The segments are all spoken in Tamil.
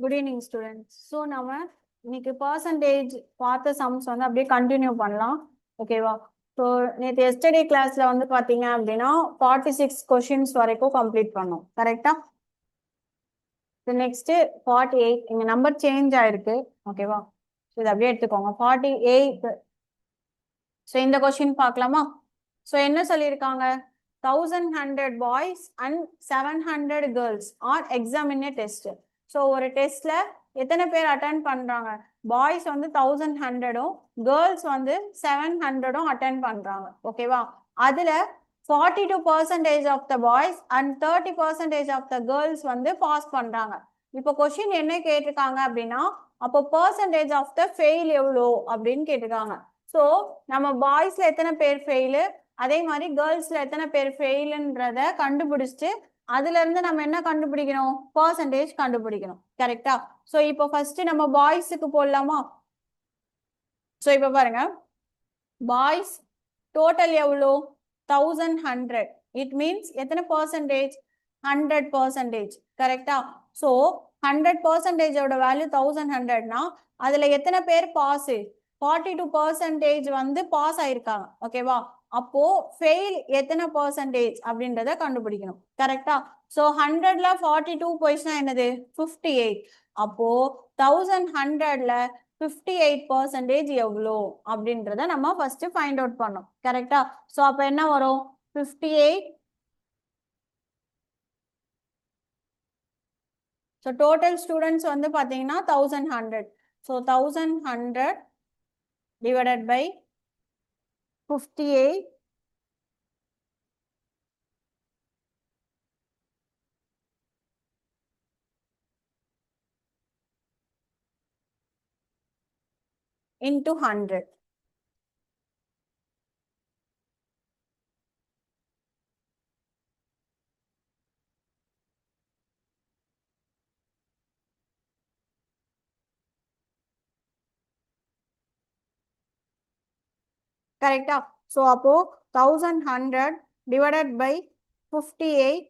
Good evening, students. So, நம்ம இன்னைக்கு percentage பார்த்த sums வந்து அப்படியே கண்டினியூ பண்ணலாம். ஓகேவா? ஸோ நேற்று எஸ்டர்டே கிளாஸ்ல வந்து பார்த்தீங்க அப்படின்னா 46 கொஷின்ஸ் வரைக்கும் கம்ப்ளீட் பண்ணோம். கரெக்டா? நெக்ஸ்ட் 48 இங்க நம்பர் சேஞ்ச் ஆயிருக்கு. ஓகேவா? இது அப்படியே எடுத்துக்கோங்க. 48. ஸோ இந்த கொஷின் பார்க்கலாமா? ஸோ என்ன சொல்லியிருக்காங்க? 1100 boys and 700 girls are exam in test. So ஒரு டெஸ்ட்ல எத்தனை பேர் அட்டன் பண்றாங்க? பாய்ஸ் வந்து 1100ம் கேர்ள்ஸ் வந்து 700ம் அட்டன் பண்றாங்க. ஓகேவா? அதுல 42% of the boys and 30% of the girls வந்து பாஸ் பண்றாங்க. இப்போ கொஸ்டின் என்ன கேட்டிருக்காங்க அப்படின்னா, அப்போ பர்சன்டேஜ் ஆஃப் த ஃபெயில் எவ்வளோ அப்படின்னு கேட்டிருக்காங்க. ஸோ நம்ம பாய்ஸ்ல எத்தனை பேர் ஃபெயிலு, அதே மாதிரி கேர்ள்ஸ்ல எத்தனை பேர் ஃபெயிலுன்றத கண்டுபிடிச்சிட்டு அதுல இருந்து நம்ம என்ன கண்டுபிடிக்கணும்? பர்சன்டேஜ் கண்டுபிடிக்கணும். கரெக்டா? ஸோ இப்போ ஃபர்ஸ்ட் நம்ம பாய்ஸுக்கு போடலாமா? ஸோ இப்போ பாருங்க, பாய்ஸ் டோட்டல் எவ்வளோ? 1100. இட் மீன்ஸ் எத்தனை பர்சன்டேஜ்? 100%. கரெக்டா? ஸோ 100%ஓட வேல்யூ 1100னா அதுல எத்தனை பேர் பாஸ்? 42% வந்து பாஸ் ஆயிருக்காங்க. ஓகேவா? அப்போ ஃபெயில் எத்தனை பர்சன்டேஜ் அப்படின்றத கண்டுபிடிக்கணும். கரெக்டா? ஸோ 100ல 42 போயிடுச்சுன்னா என்னது? 58. அப்போ 1100ல 58% எவ்வளோ அப்படின்றத நம்ம ஃபர்ஸ்ட் ஃபைண்ட் அவுட் பண்ணோம். கரெக்டா? ஸோ அப்போ என்ன வரும்? 58. ஸோ டோட்டல் ஸ்டூடெண்ட்ஸ் வந்து பார்த்தீங்கன்னா 1100. So 1100 divided by 58 into 100. கரெக்டா? ஸோ அப்போ 1100 divided by 58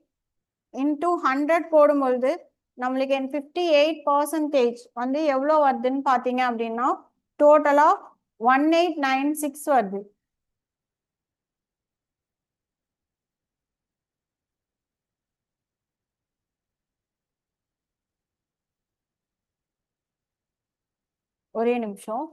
into 100 போடும்பொழுது நம்மளுக்கு 58% வந்து எவ்வளோ வருதுன்னு பார்த்தீங்க அப்படின்னா டோட்டலா 1896 வருது. ஒரே நிமிஷம்.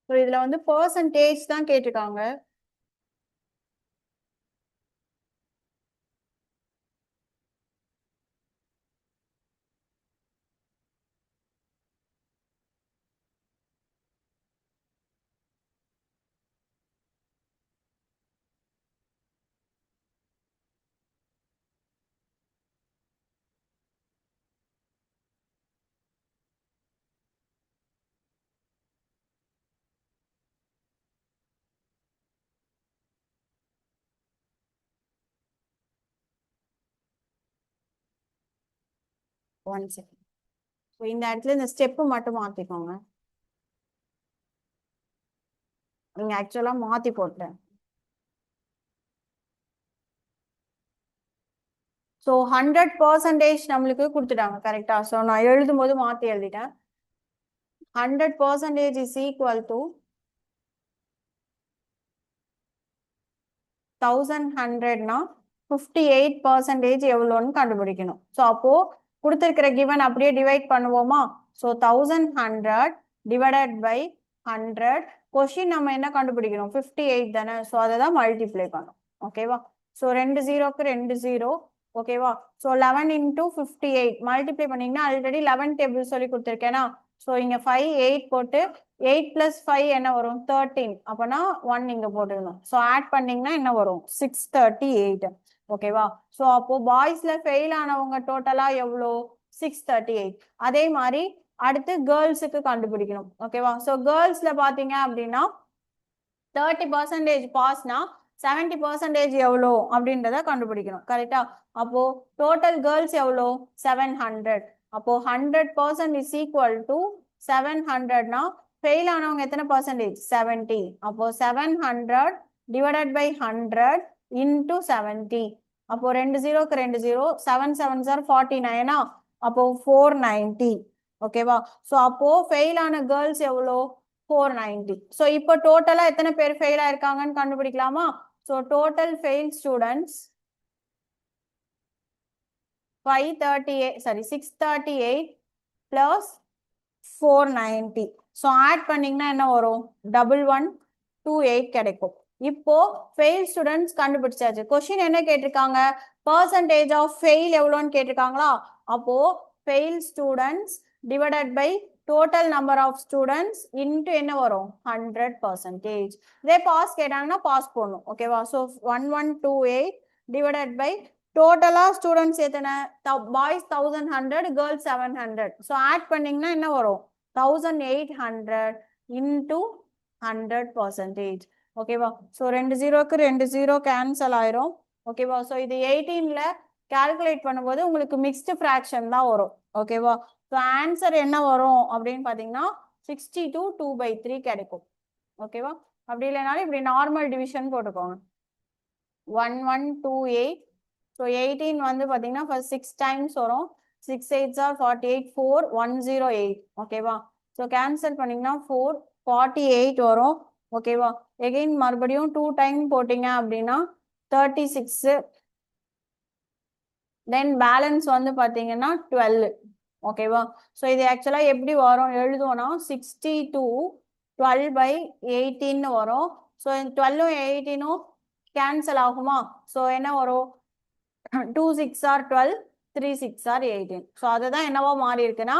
ஸோ இதுல வந்து பர்சன்டேஜ் தான் கேட்டிருக்காங்க. One second. ஸோ இந்த இடத்துல இந்த ஸ்டெப்பு மட்டும் மாத்திக்கோங்க. நீங்க ஆக்சுவலா மாத்தி போட்டேன். ஸோ 100% நம்மளுக்கு கொடுத்துட்டாங்க. கரெக்டா? ஸோ நான் எழுதும் போது மாத்தி எழுதிட்டேன். 100% இஸ் ஈக்குவல் டு 1100னா 58% எவ்வளோன்னு கண்டுபிடிக்கணும். ஸோ அப்போ கொடுத்துருக்கிற கிவன் அப்படியே டிவைட் பண்ணுவோமா? So 1100 divided by 100. கொஸ்டின் நம்ம என்ன கண்டுபிடிக்கணும்? 58 தானே? ஸோ அதை தான் மல்டிப்ளை பண்ணும். ஓகேவா? ஸோ 2 0க்கு 2 0. ஓகேவா? ஸோ 11 into 58 மல்டிப்ளை பண்ணீங்கன்னா ஆல்ரெடி 11 டேபிள் சொல்லி கொடுத்துருக்கேனா? ஸோ இங்க 5 8 போட்டு 8 plus 5 என்ன வரும்? 13. அப்பனா 1 இங்க போட்டுக்கணும். ஸோ ஆட் பண்ணீங்கன்னா என்ன வரும்? 638. ஓகேவா? ஸோ அப்போ பாய்ஸ்ல ஃபெயில் ஆனவங்க டோட்டலா எவ்வளோ? 638. அதே மாதிரி அடுத்து கேர்ள்ஸுக்கு கண்டுபிடிக்கணும். ஓகேவா? ஸோ கேர்ள்ஸ்ல பாத்தீங்க அப்படின்னா 30% பாஸ்னா 70% எவ்வளோ அப்படின்றத கண்டுபிடிக்கணும். கரெக்டா? அப்போ டோட்டல் கேர்ள்ஸ் எவ்வளோ? 700. அப்போ 100% இஸ் ஈக்குவல் டு 700னா ஃபெயில் ஆனவங்க எத்தனை பர்சன்டேஜ்? 70. அப்போ 700 டிவைடட் பை 100 இன்டூ 70. அப்போ 2 ஜீரோக்கு 2 ஜீரோ, 7 7 சார் 49. அப்போ 490. ஓகேவா? ஸோ அப்போ ஃபெயில் ஆன கேர்ள்ஸ் எவ்வளோ? 490. ஸோ இப்போ டோட்டலா எத்தனை பேர் ஃபெயில் ஆயிருக்காங்கன்னு கண்டுபிடிக்கலாமா? So total fail students 638 plus 490. So add பண்ணீங்கன்னா என்ன வரும்? 1128 கிடைக்கும். இப்போ ஃபெயில் ஸ்டூடெண்ட்ஸ் கண்டுபிடிச்சாச்சு. கொஸ்டின் என்ன கேட்டிருக்காங்க? பர்சன்டேஜ் ஆஃப் ஃபெயில் எவ்வளோன்னு கேட்டிருக்காங்களா? அப்போ fail students divided by total number of students into என்ன வரும்? 100%. இதே பாஸ் கேட்டாங்கன்னா பாஸ் போடணும். ஓகேவா? ஸோ 1128 டிவைடட் பை டோட்டலா ஸ்டூடெண்ட்ஸ் எத்தனை? Boys 1100, girls 700. ஸோ ஆட் பண்ணீங்கன்னா என்ன வரும்? 1800 இன்டூ 100%. ஓகேவா? ஸோ 2 ஜீரோக்கு 2 ஜீரோ கேன்சல் ஆயிரும். ஓகேவா? ஸோ இது 18ல கால்குலேட் பண்ணும்போது உங்களுக்கு மிக்ஸ்டு ஃப்ராக்ஷன் தான் வரும். ஓகேவா? ஸோ ஆன்சர் என்ன வரும் அப்படின்னு பார்த்தீங்கன்னா 62 2/3 கிடைக்கும். ஓகேவா? அப்படி இல்லைனாலும் இப்படி நார்மல் டிவிஷன் போட்டுக்கோங்க. 1128. ஸோ 18 வந்து பார்த்தீங்கன்னா ஃபர்ஸ்ட் 6 டைம்ஸ் வரும். 6 8s are 48, 4108. ஓகேவா? ஸோ கேன்சல் பண்ணிங்கன்னா 448 வரும். ஓகேவா? எகெயின் மறுபடியும் 2 டைம் போட்டிங்க அப்படின்னா 36. தென் பேலன்ஸ் வந்து பார்த்தீங்கன்னா 12. ஓகேவா? ஸோ இது ஆக்சுவலாக எப்படி வரும் எழுதுவோம்னா 62 12/18 வரும். ஸோ 12ம் 18ம் கேன்சல் ஆகுமா? ஸோ என்ன வரும்? 2 6 are 12, 3 6 are 18. ஸோ அதுதான் என்னவோ மாறி இருக்குன்னா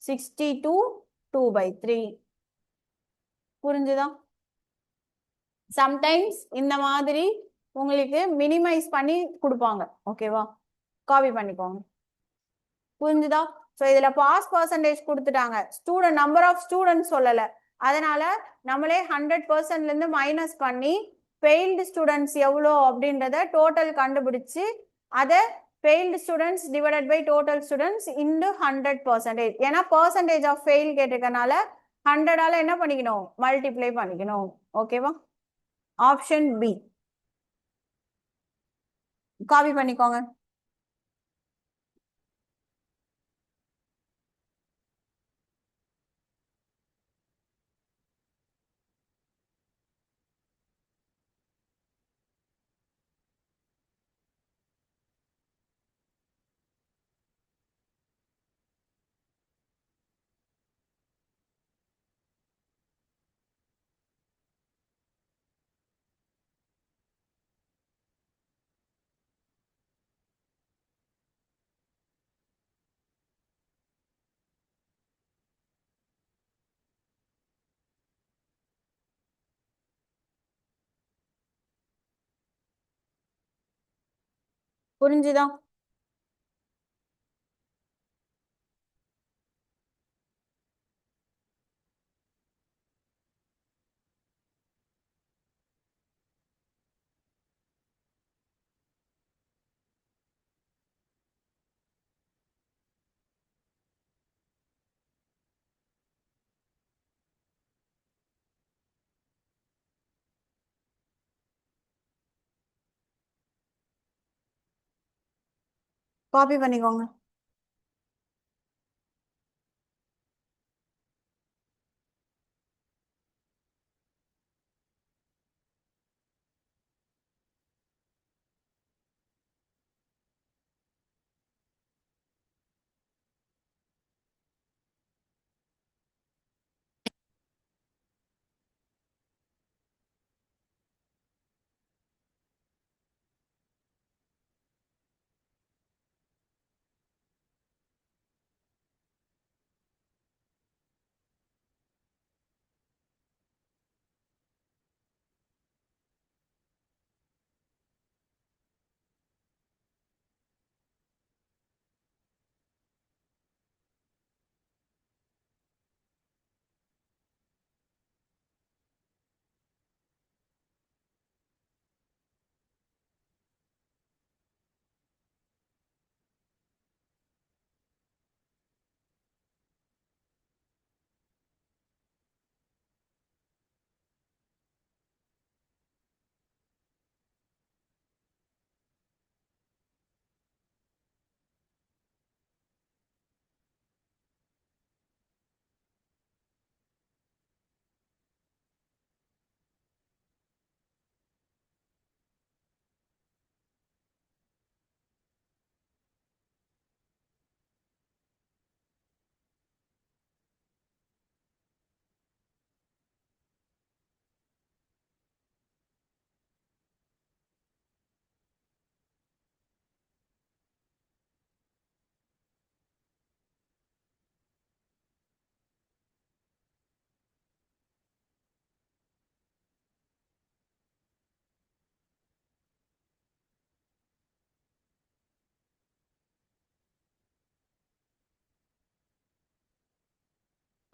62 2/3. புரிஞ்சுதா? சம்டைம்ஸ் இந்த மாதிரி உங்களுக்கு மினிமைஸ் பண்ணி கொடுப்பாங்க. ஓகேவா? காப்பி பண்ணிக்கோங்க. புரிஞ்சுதா? ஸோ இதுல பாஸ் பர்சன்டேஜ் கொடுத்துட்டாங்க, ஸ்டூடெண்ட் நம்பர் ஆஃப் ஸ்டூடெண்ட் சொல்லல. அதனால நம்மளே 100%ல இருந்து மைனஸ் பண்ணி ஃபெயில்டு ஸ்டூடெண்ட்ஸ் எவ்வளோ அப்படின்றத டோட்டல் கண்டுபிடிச்சு அதை failed students divided by total students into 100%. ஏன்னா பர்சன்டேஜ் ஆஃப் ஃபெயில் கேட்டிருக்கனால 100ஆல என்ன பண்ணிக்கணும்? மல்டிப்ளை பண்ணிக்கணும். ஓகேவா? ஆப்ஷன் பி காப்பி பண்ணிக்கோங்க. புரிஞ்சுதா? காப்பி பண்ணிக்கோங்க.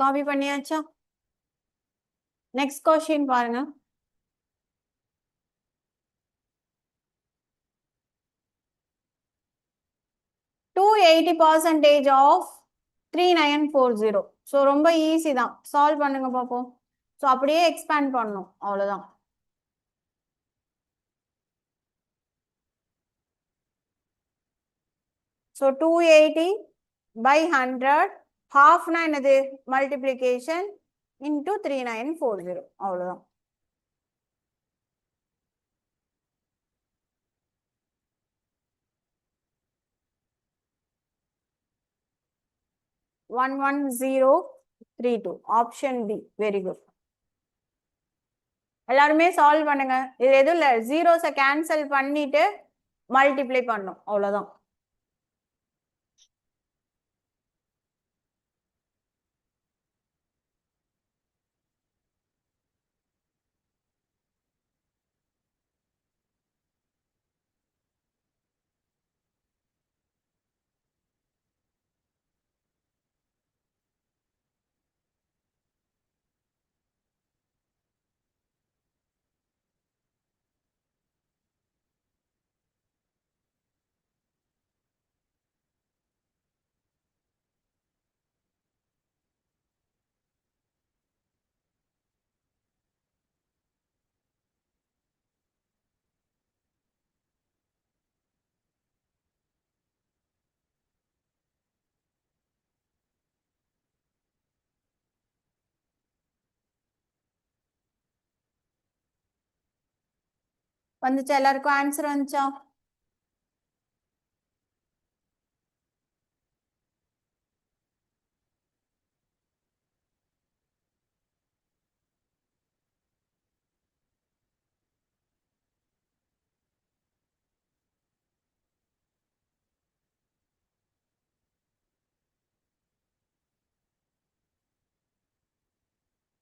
காப்பி பண்ணியாச்சா? நெக்ஸ்ட் கொஸ்டின் பாருங்க. Two 80% of 3940. ஸோ ரொம்ப ஈஸி தான், சால்வ் பண்ணுங்க பார்ப்போம். ஸோ அப்படியே எக்ஸ்பேண்ட் பண்ணணும், அவ்வளோதான். ஸோ 280/100 ஹாஃப்னா என்னது? மல்டிப்ளிகேஷன் இன்டூ 3940, அவ்வளோதான். One 11032, option B. Very good. எல்லாருமே சால்வ் பண்ணுங்க. இது எதுவும் இல்லை, ஜீரோஸை கேன்சல் பண்ணிட்டு மல்டிப்ளை பண்ணும், அவ்வளோதான். வந்துச்சா? எல்லாருக்கும் ஆன்சர் வந்துச்சா?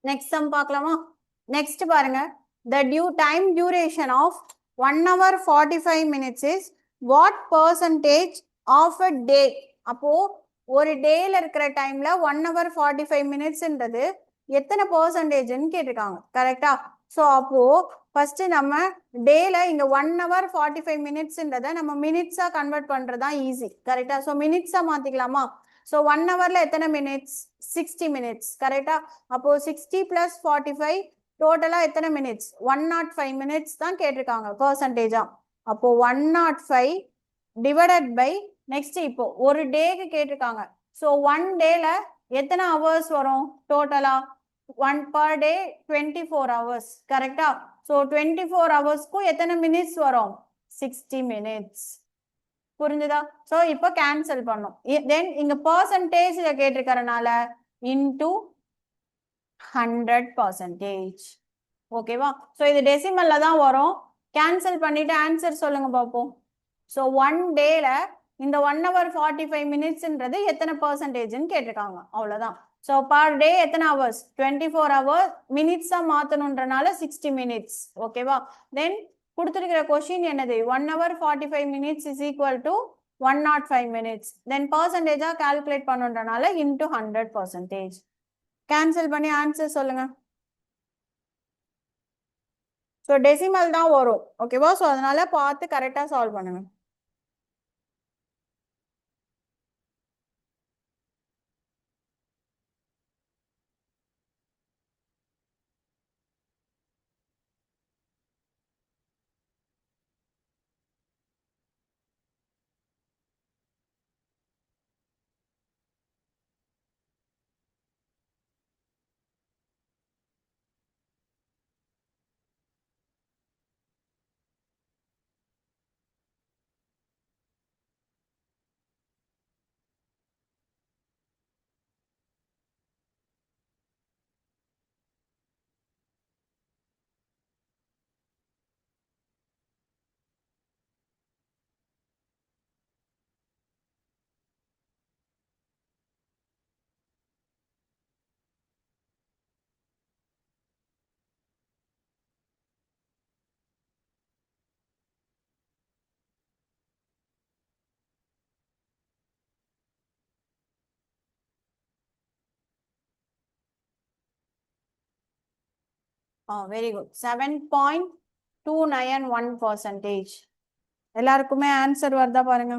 நெக்ஸ்ட் சம் பார்க்கலாமா? நெக்ஸ்ட் பாருங்க. The due time duration of 1 hour 45 minutes is what percentage of a day? அப்போ ஒரு டேல இருக்கிற டைம்ல 1 hour 45 மினிட்ஸ்ன்றது எத்தனை பெர்சன்டேஜ்னு கேட்டிருக்காங்க. கரெக்டா? ஸோ அப்போ ஃபர்ஸ்ட் நம்ம டேல இங்க 1 hour 45 மினிட்ஸ்ன்றதை நம்ம மினிட்ஸா கன்வெர்ட் பண்றதா ஈஸி. கரெக்டா? ஸோ மினிட்ஸா மாத்திக்கலாமா? ஸோ 1 ஹவர்ல எத்தனை மினிட்ஸ்? 60 மினிட்ஸ். கரெக்டா? அப்போ 60 + 45 டோட்டலா எத்தனை மினிட்ஸ்? 105 மினிட்ஸ் தான் கேட்டிருக்காங்க பெர்சன்டேஜா. அப்போ 105 டிவைடட் பை நெக்ஸ்ட் இப்போ ஒரு டேக்கு கேட்டிருக்காங்க. ஸோ ஒன் டேல எத்தனை ஹவர்ஸ் வரும் டோட்டலா? One per day 24 hours. கரெக்டா? ஸோ 24 ஹவர்ஸ்க்கும் எத்தனை மினிட்ஸ் வரும்? 60 மினிட்ஸ். புரிஞ்சுதா? ஸோ இப்போ கேன்சல் பண்ணும். தென் இங்க பர்சன்டேஜ்ல கேட்டிருக்கறனால இன்டூ 100%. ஓகேவா? ஸோ இது டெசிமல்ல தான் வரும். கேன்சல் பண்ணிட்டு ஆன்சர் சொல்லுங்க பார்ப்போம். ஸோ ஒன் டேல இந்த 1 hour 45 மினிட்ஸ்ன்றது எத்தனை பர்சன்டேஜ்னு கேட்டிருக்காங்க, அவ்வளோதான். ஸோ பர் டே எத்தனை ஹவர்ஸ்? 24 ஹவர்ஸ். மினிட்ஸா மாத்தணுன்றனால 60 மினிட்ஸ். ஓகேவா? தென் கொடுத்துருக்கிற கொஸ்டின் என்னது? 1 hour 45 minutes is equal to 105 minutes. Then percentage calculate பண்ணுன்றனால into 100%. Cancel பண்ணி ஆன்சர் சொல்லுங்க. ஸோ டெசிமல் தான் வரும். ஓகேவா? ஸோ அதனால பார்த்து கரெக்டா சால்வ் பண்ணுங்க. Very good 7.291%. எல்லாருக்குமே ஆன்சர் வருதா பாருங்க.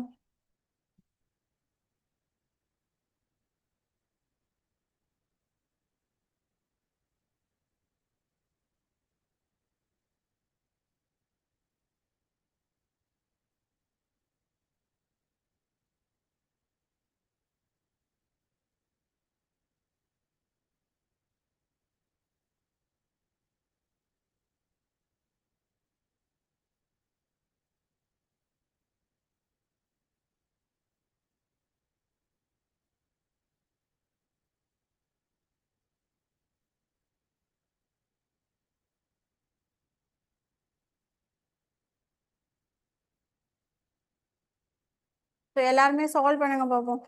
எல்லாருமே சால்வ் பண்ணுங்க பாப்போம்.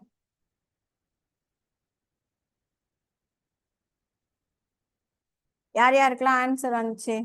யார் யாருக்கெல்லாம் ஆன்சர் வந்துச்சு?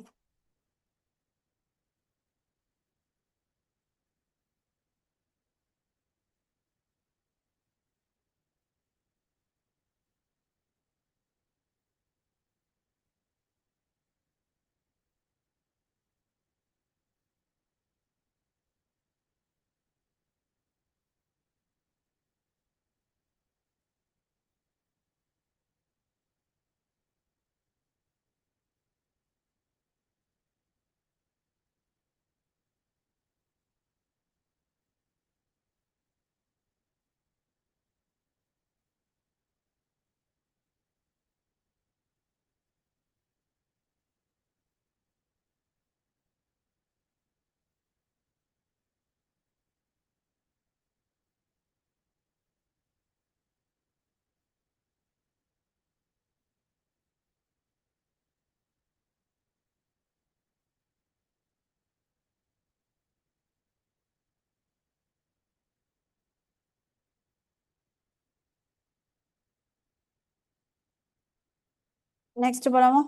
நெக்ஸ்ட் போலாமா?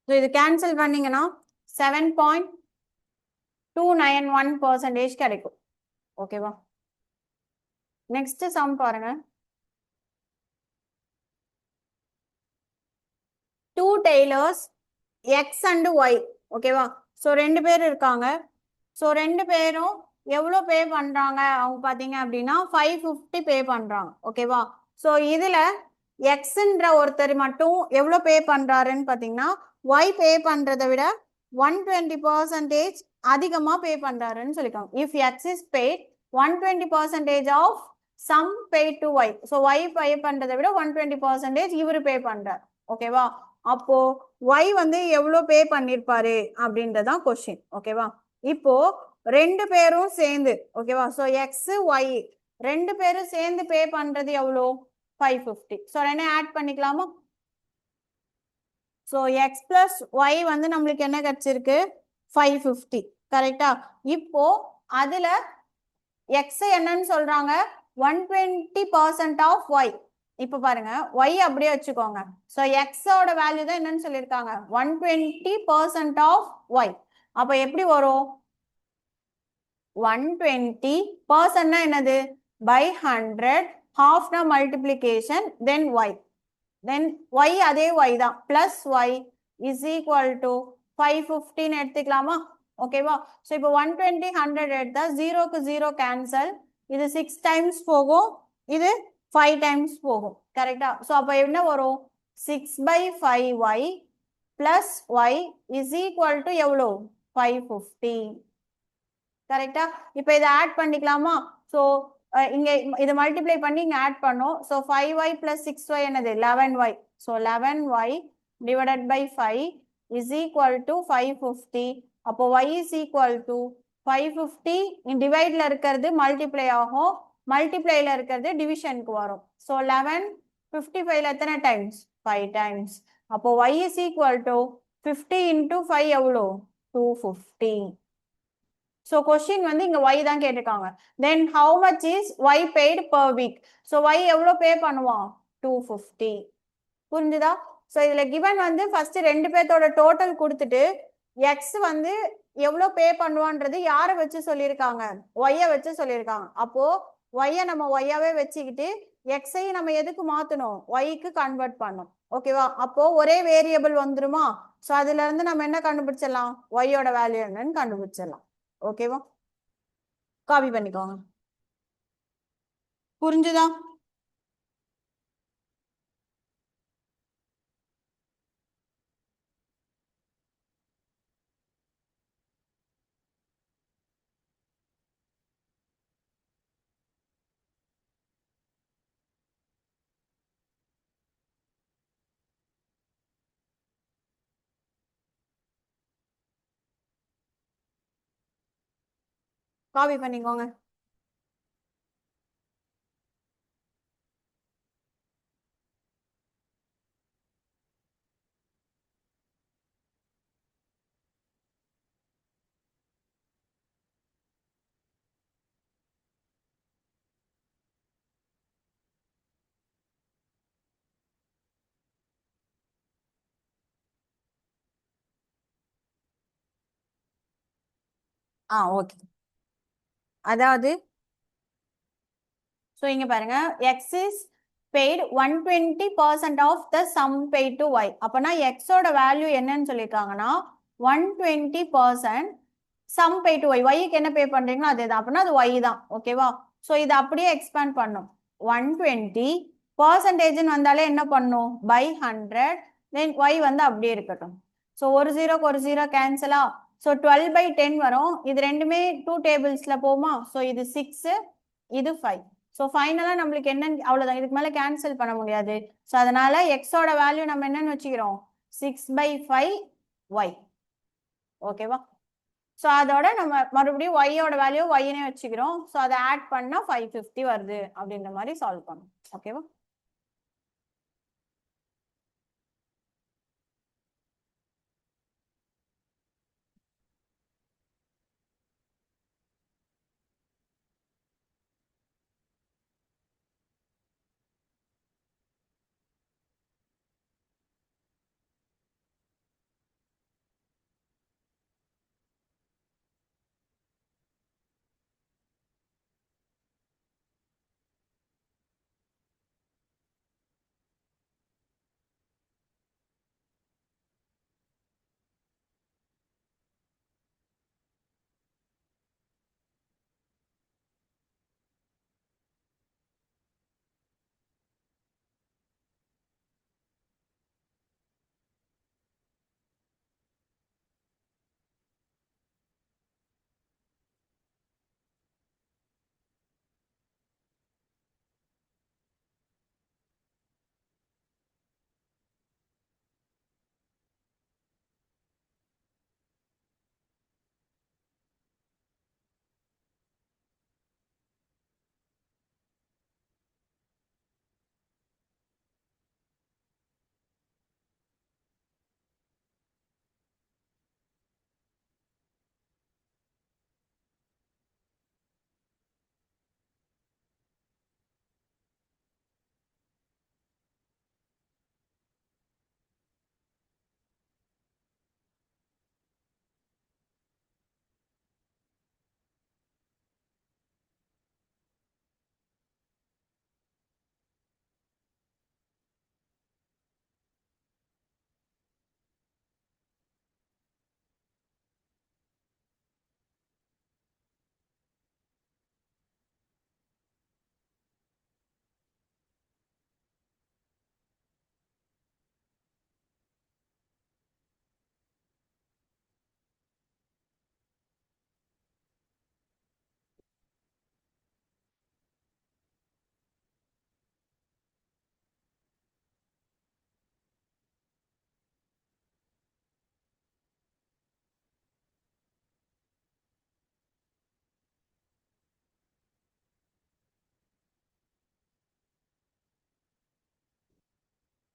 இது கேன்சல் பண்ணீங்கன்னா 7.291% கிடைக்கும். ஓகேவா? நெக்ஸ்ட் சம் பாருங்க. 2 tailors X and Y. ஓகேவா? ஸோ 2 பேர் இருக்காங்க. ஸோ 2 பேரும் எவ்வளோ பே பண்றாங்க அவங்க பார்த்தீங்க அப்படின்னா 550 பே பண்றாங்க. ஓகேவா? ஸோ இதுல எக்ஸ்ன்ற ஒருத்தர் மட்டும் எவ்வளோ பே பண்றாருன்னு பார்த்தீங்கன்னா ஒய் பே பண்றதை விட 120% அதிகமா பே பண்றாருன்னு சொல்லிருக்காங்க. If x is paid 120% of sum pay to y. So y pay பண்றதை விட 120% இவர் பே பண்றாரு. ஓகேவா? அப்போ ஒய் வந்து எவ்வளோ பே பண்ணிருப்பாரு அப்படின்றதான் கொஸ்டின். ஓகேவா? இப்போ 2 பேரும் சேர்ந்து, ஓகேவா? ஸோ எக்ஸ் ஒய் 2 பேரும் சேர்ந்து பே பண்றது எவ்வளோ? 550. ஸோ ரெண்டே ஆட் பண்ணிக்கலாமா? ஸோ எக்ஸ் பிளஸ் ஒய் வந்து நம்மளுக்கு என்ன கிடைச்சிருக்கு? 550. கரெக்டா? இப்போ அதுல எக்ஸ் என்னன்னு சொல்றாங்க? 120% ஆஃப் ஒய். இப்போ பாருங்க, ஒய் அப்படியே வச்சுக்கோங்க. ஸோ எக்ஸோட வேல்யூ தான் என்னன்னு சொல்லியிருக்காங்க? 120% ஆஃப் ஒய். அப்போ எப்படி வரும்? 120% என்னது? by 100, halfனா multiplication, then y. then y அதே y தான், plus y is equal to 515 எடுத்துக்கலாமா? ஓகேவா? ஸோ இப்போ 120 100 எடுத்தா 0க்கு 0 கேன்சல். இது 6 டைம்ஸ் போகும், இது 5 டைம்ஸ் போகும். கரெக்டா? ஸோ அப்போ என்ன வரும்? 6/5y plus y is equal to எவ்வளோ? 550. கரெக்டா? இப்போ இதை ஆட் பண்ணிக்கலாமா? ஸோ இங்க இதை மல்டிப்ளை பண்ணி இங்க ஆட் பண்ணோம். ஸோ 5y plus 6y என்னது? 11y. So 11y divided by 5 is equal to 550. அப்போ y is equal to 550 டிவைட்ல இருக்கிறது மல்டிப்ளை ஆகும், மல்டிப்ளைல இருக்கிறது டிவிஷனுக்கு வரும். ஸோ 1155ல எத்தனை டைம்ஸ்? 5 டைம்ஸ். அப்போ y is equal to 50 into 5 எவ்வளோ? 250. ஸோ கொஸ்டின் வந்து இங்க y தான் கேட்டிருக்காங்க. தென் how much is y paid per week? So y எவ்வளோ பே பண்ணுவான்? 250. புரிஞ்சுதா? ஸோ இதுல கிவன் வந்து ஃபர்ஸ்ட் ரெண்டு பேர்த்தோட டோட்டல் கொடுத்துட்டு எக்ஸ் வந்து எவ்வளோ பே பண்ணுவான்றது யாரை வச்சு சொல்லியிருக்காங்க? ஒய்யை வச்சு சொல்லியிருக்காங்க. அப்போ ஒய்யை நம்ம ஒய்யாவே வச்சுக்கிட்டு எக்ஸையும் நம்ம எதுக்கு மாத்தணும்? ஒய்க்கு கன்வெர்ட் பண்ணும். ஓகேவா? அப்போ ஒரே வேரியபிள் வந்துருமா? ஸோ அதுல இருந்து நம்ம என்ன கண்டுபிடிச்சிடலாம்? ஒய்யோட வேல்யூ என்னன்னு கண்டுபிடிச்சிடலாம். ஓகேவா? காப்பி பண்ணிக்கோங்க. புரிஞ்சுதா? காப்பி பண்ணிக்கோங்க. ஓகே. அதாவது ஸோ இங்க பாருங்க, X is paid 120% of the sum paid to Y. அப்பனா எக்ஸோட வேல்யூ என்னன்னு சொல்லியிருக்காங்கன்னா 120% சம் பெய்ட் டு ஒய். ஒய்க்கு என்ன பே பண்றீங்களோ அதே தான். அப்படின்னா அது ஒய் தான். ஓகேவா? ஸோ இதை அப்படியே எக்ஸ்பேண்ட் பண்ணும். 120 பர்சன்டேஜ்னு வந்தாலே என்ன பண்ணும்? பை 100. தென் ஒய் வந்து அப்படியே இருக்கட்டும். ஸோ ஒரு ஜீரோக்கு ஒரு ஜீரோ கேன்சலா. ஸோ 12/10 வரும். இது ரெண்டுமே டூ டேபிள்ஸ்ல போகுமா? ஸோ இது 6, இது 5. ஸோ ஃபைனலாக நம்மளுக்கு என்ன? அவ்வளோதான். இதுக்கு மேலே கேன்சல் பண்ண முடியாது. ஸோ அதனால எக்ஸோட வேல்யூ நம்ம என்னன்னு வச்சுக்கிறோம்? 6/5 ஒய். ஓகேவா? ஸோ அதோட நம்ம மறுபடியும் ஒய்யோட வேல்யூ ஒய்னே வச்சுக்கிறோம். ஸோ அதை ஆட் பண்ணால் 550 வருது அப்படின்ற மாதிரி சால்வ் பண்ணும். ஓகேவா?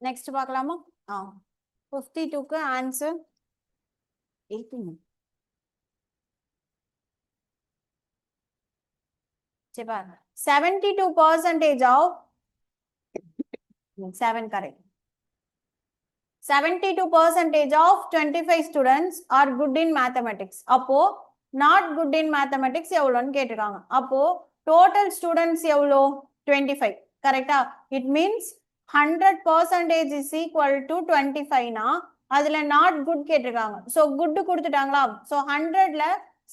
நெக்ஸ்ட் பார்க்கலாமா? 52க்கு ஆன்சர் 18. சரி பாருங்க 72% of 7 correct. 72% of 25 students are good in mathematics. அப்போ not good in mathematics எவ்வளோன்னு கேட்டிருக்காங்க. அப்போ total students எவ்வளோ 25 கரெக்டா? it means 100% is equal to 25 னா அதுல not good கேட்டிருக்காங்க. so good கொடுத்துட்டாங்களா? so 100ல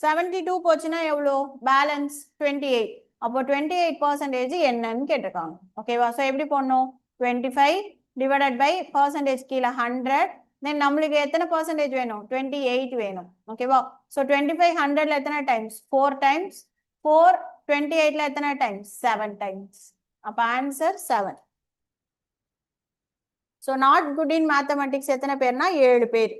72 போச்சுன்னா எவ்வளோ? பேலன்ஸ் 28. அப்போ 28% என்னன்னு கேட்டிருக்காங்க. ஓகேவா? so எப்படி போடணும்? 25 divided by percentage கீழே 100. then நம்மளுக்கு எத்தனை percentage வேணும்? 28 வேணும். ஓகேவா? so 25 100ல எத்தனை டைம்ஸ்? 4 டைம்ஸ். 4 28ல எத்தனை டைம்ஸ்? 7 டைம்ஸ். அப்ப answer 7. so not good in mathematics எத்தனை பேர்னா 7 பேர்.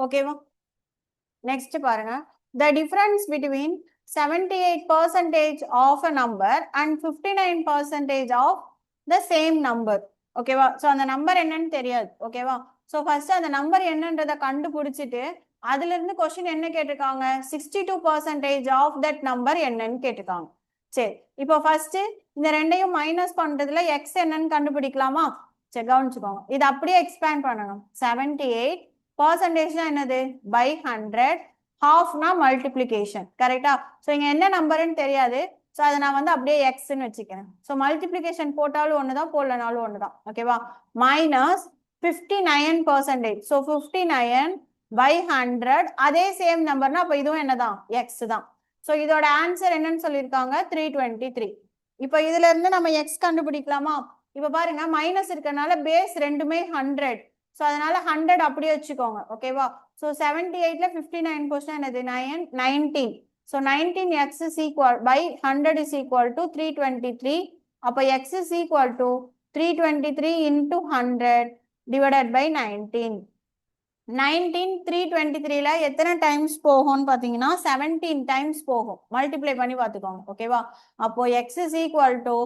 ஓகேவா? நெக்ஸ்ட் பாருங்க the difference between 78% of a number and 59% of the same number. ஓகேவா? ஸோ அந்த நம்பர் என்னன்னு தெரியாது. ஓகேவா? ஸோ ஃபர்ஸ்ட் அந்த நம்பர் என்னன்றதை கண்டுபிடிச்சிட்டு அதுல இருந்து கொஸ்டின் என்ன கேட்டிருக்காங்க? 62% ஆஃப் தட் நம்பர் என்னன்னு கேட்டிருக்காங்க. சரி இப்போ ஃபர்ஸ்ட் இந்த ரெண்டையும் மைனஸ் பண்றதுல எக்ஸ் என்னன்னு கண்டுபிடிக்கலாமா? சரி கவனிச்சுக்கோங்க. இது அப்படியே எக்ஸ்பேண்ட் பண்ணணும். 78% என்னது? by 100. ஹாஃப்னா மல்டிப்ளிகேஷன் கரெக்டா? ஸோ இங்க என்ன நம்பர்னு தெரியாது. ஸோ அதை நான் வந்து அப்படியே எக்ஸ்ன்னு வச்சுக்கிறேன். ஸோ மல்டிப்ளிகேஷன் போட்டாலும் ஒண்ணுதான் போடலனாலும் ஒண்ணுதான். ஓகேவா? மைனஸ் 59%. ஸோ 59 by 100 அதே சேம் நம்பர்னா அப்போ இதுவும் என்னதான்? எக்ஸ் தான். ஸோ இதோட ஆன்சர் என்னன்னு சொல்லியிருக்காங்க? 323. இப்போ இதுல இருந்து நம்ம எக்ஸ் கண்டுபிடிக்கலாமா? இப்போ பாருங்க மைனஸ் இருக்கனால பேஸ் ரெண்டுமே 100. ஸோ அதனால 100 அப்படியே வச்சுக்கோங்க. ஓகேவா? ஸோ 78ல 59 போச்சுன்னா என்னது? 19. So 19x is equal by 100 is equal to 323. அப்போ x is equal to 323 into 100 divided by 19. 19 323ல எத்தனை டைம்ஸ் போகும்னு பாத்தீங்கன்னா 17 டைம்ஸ் போகும். மல்டிப்ளை பண்ணி பார்த்துக்கோங்க. ஓகேவா? அப்போ x is equal to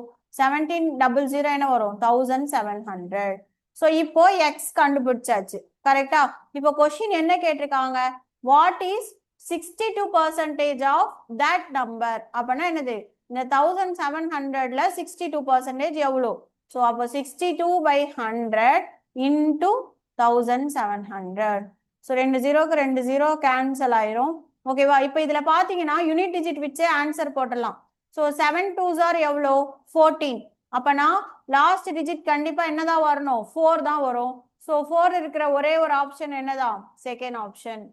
1700 என்ன வரும்? 1700. ஸோ இப்போ எக்ஸ் கண்டுபிடிச்சாச்சு கரெக்டா? இப்போ கொஸ்டின் என்ன கேட்டிருக்காங்க? What is 62% of that number? அப்பனா என்னது? இந்த 1700ல 62% எவ்வளோ? ஸோ அப்போ 62 by 100 into 1700. ஸோ 2 0க்கு 2 0 கேன்சல் ஆயிரும். ஓகேவா? இப்போ இதுல பாத்தீங்கன்னா யூனிட் டிஜிட் வச்சே ஆன்சர் போட்டலாம். ஸோ 7 2s are எவ்வளோ? 14. அப்பனா லாஸ்ட் டிஜிட் கண்டிப்பா என்னதான் வரணும்? 4 தான் வரும். ஸோ 4 இருக்கிற ஒரே ஒரு ஆப்ஷன் என்னதான்? Second option.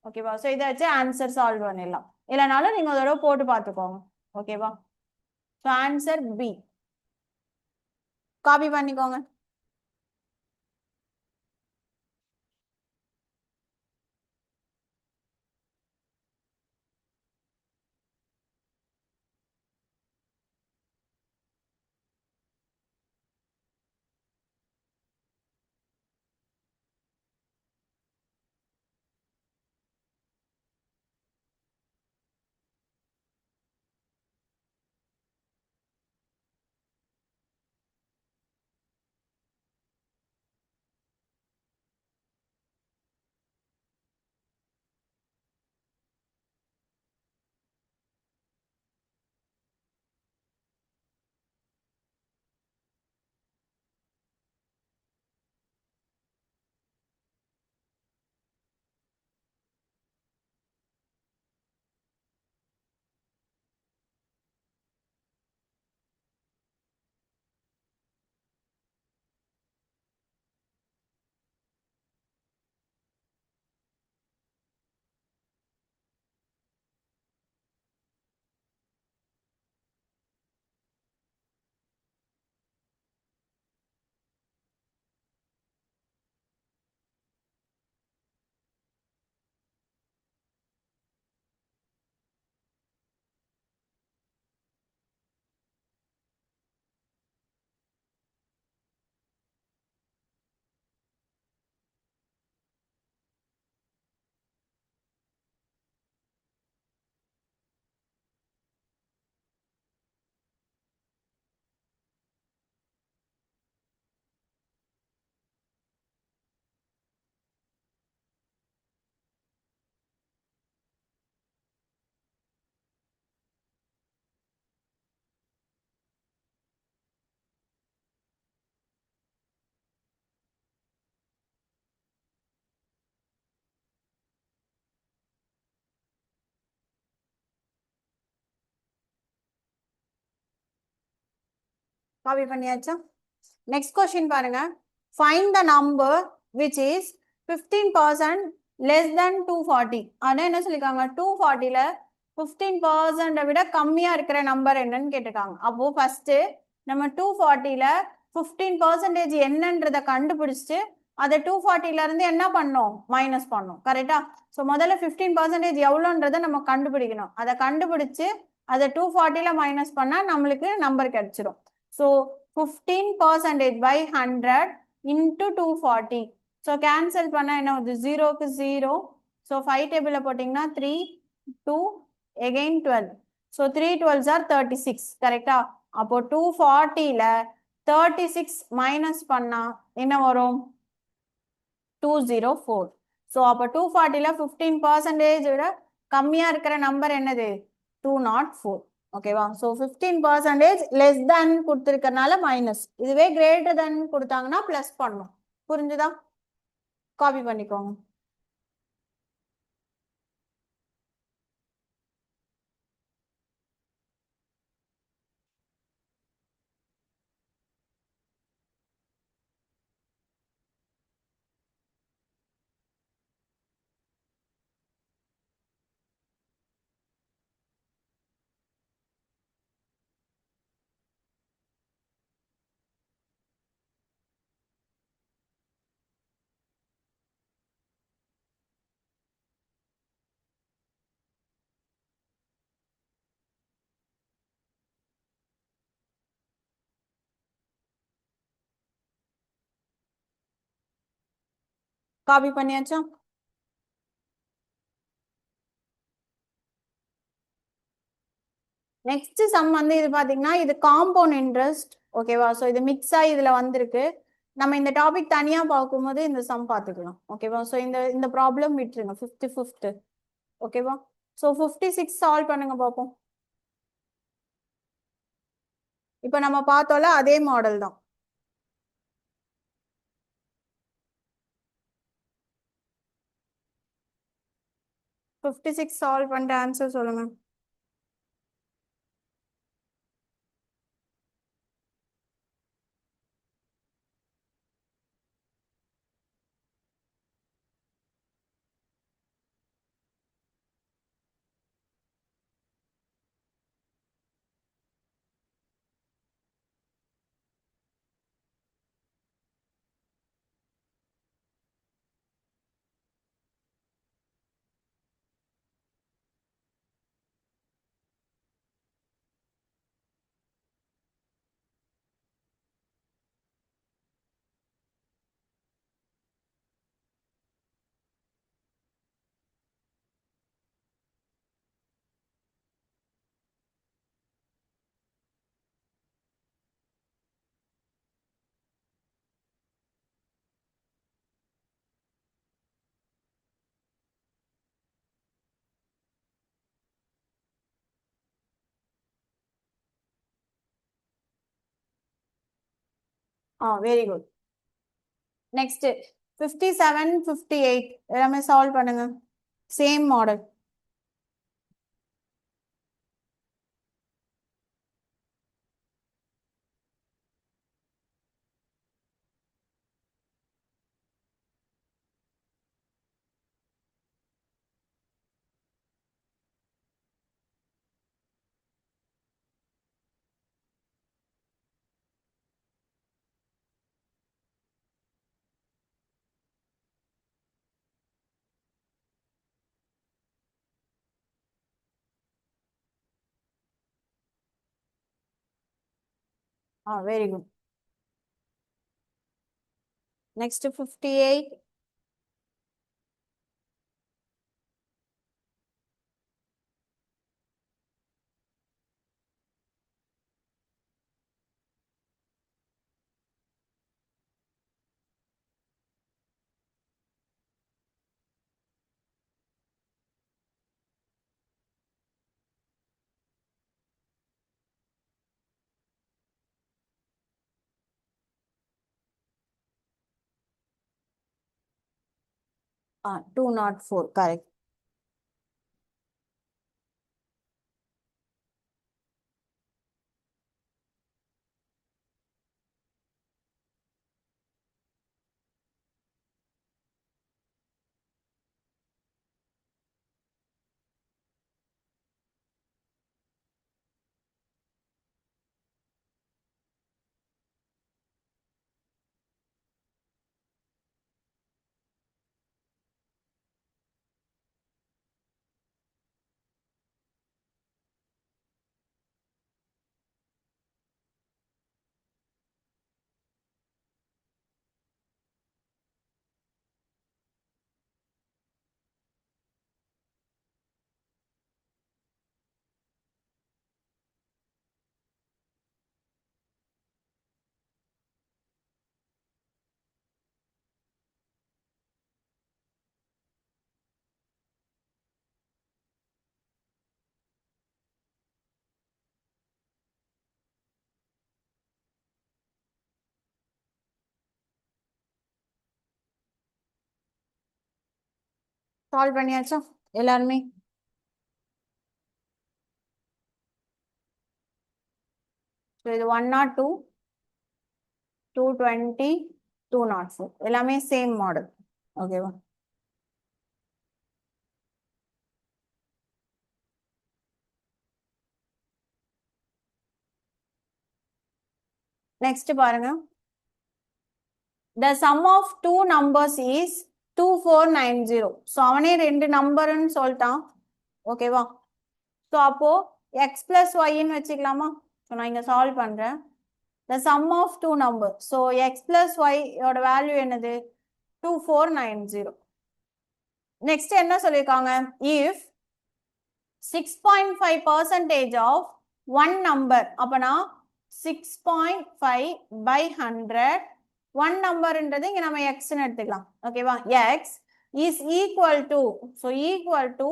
ஓகேவா? ஸோ இதை வச்சு ஆன்சர் சால்வ் பண்ணிடலாம். இல்லைனாலும் நீங்க அதோட போட்டு பார்த்துக்கோங்க. ஓகேவா? So answer B. காப்பி பண்ணிக்கோங்க. காப்பி பண்ணியாச்சா? நெக்ஸ்ட் கொஸ்டின் பாருங்க. Find the number which is 15% less than 240. ஆனா என்ன சொல்லிருக்காங்க, 240ல 15% விட கம்மியா இருக்கிற நம்பர் என்னன்னு கேட்டிருக்காங்க. அப்போ ஃபர்ஸ்ட் நம்ம 240ல 15% என்னன்றத கண்டுபிடிச்சிட்டு அதை 240ல இருந்து என்ன பண்ணோம், மைனஸ் பண்ணோம். கரெக்டா? ஸோ முதல்ல 15% எவ்வளோன்றதை நம்ம கண்டுபிடிக்கணும். அதை கண்டுபிடிச்சு அதை 240ல மைனஸ் பண்ணா நம்மளுக்கு நம்பர் கிடைச்சிடும். So 15% by 100 into 240. So cancel பண்ணா என்ன வருது, ஜீரோக்கு ஜீரோ. ஸோ 5 டேபிளில் போட்டிங்கன்னா 3 2 again 12. So 3 12s are 36. கரெக்டா? அப்போ 240ல 36 மைனஸ் பண்ணா என்ன வரும், 204. ஸோ அப்போ 240ல 15% விட கம்மியா இருக்கிற நம்பர் என்னது, 204. ஓகேவா? ஸோ 15% லெஸ் தேன் கொடுத்துருக்கறனால மைனஸ், இதுவே கிரேட்டர் தேன் கொடுத்தாங்கன்னா பிளஸ் பண்ணும். புரிஞ்சுதா? காப்பி பண்ணிக்கோங்க. காப்பி பண்ணியாச்சா? நெக்ஸ்ட் சம் வந்து இது பாத்தீங்கன்னா இது காம்பவுண்ட் இன்ட்ரெஸ்ட். ஓகேவா? ஸோ இது மிக்ஸ் ஆகி இதுல வந்திருக்கு. நம்ம இந்த டாபிக் தனியா பார்க்கும்போது இந்த சம் பார்த்துக்கலாம். ஓகேவா? ஸோ இந்த ப்ராப்ளம் விட்டுருங்க. 55th. ஓகேவா? ஸோ 56 சால்வ் பண்ணுங்க பார்ப்போம். இப்போ நம்ம பார்த்தோம்ல அதே மாடல் தான். 56 சால்வ் பண்ணிட்டு ஆன்சர் சொல்லுங்க. Very good. நெக்ஸ்ட் 57 58 எல்லாமே சால்வ் பண்ணுங்க. Same model. Very good. Next 58. Ah, 204. Correct. Solve பண்ணியாச்சா எல்லாருமே? ஸோ இது 102, 220, 204 எல்லாமே சேம் மாடல். ஓகேவா? நெக்ஸ்ட் பாருங்க. The sum of two numbers is 2490. So அவனே ரெண்டு நம்பர்னு சொல்லிட்டான். ஓகேவா? ஸோ அப்போ எக்ஸ் பிளஸ் ஒய்ன்னு வச்சுக்கலாமா? ஸோ நான் இங்க சால்வ் பண்றேன். The sum of two numbers. So X plus Y ஓட வேல்யூ என்னது? 2490. நெக்ஸ்ட் என்ன சொல்லியிருக்காங்க? இஃப் 6.5% of one number, அப்பனா 6.5 by 100, one numberன்றது இங்க நம்ம xன்னு எடுத்துக்கலாம். ஓகேவா? x is equal to, so equal to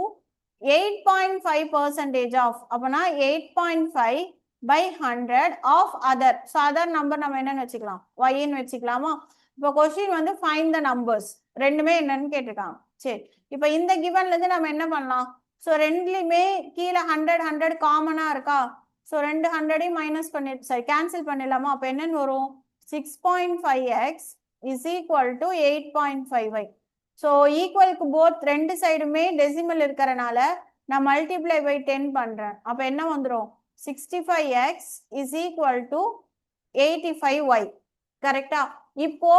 8.5% of, அப்பனா 8.5 by 100 of other. So other number நம்ம என்னன்னு வச்சுக்கலாம்? y-ன்னு வச்சுக்கலாமா? இப்போ கொஸ்டின் வந்து find the numbers. ரெண்டுமே என்னன்னு கேட்டிருக்காங்க. சரி, இப்போ இந்த கிவன்ல இருந்து நம்ம என்ன பண்ணலாம்? ஸோ ரெண்டுலையுமே கீழே 100 காமனா இருக்கா? ஸோ ரெண்டு 100ஐயும் மைனஸ் பண்ணி சாரி கேன்சல் பண்ணிடலாமா? அப்போ என்னன்னு வரும்? 6.5x is equal to 8.5y. So ஈக்குவலுக்கு போத் ரெண்டு சைடுமே டெசிமல் இருக்கிறனால நான் மல்டிப்ளை பை 10 பண்றேன். அப்போ என்ன வந்துடும்? 65x is equal to 85y. கரெக்டா? இப்போ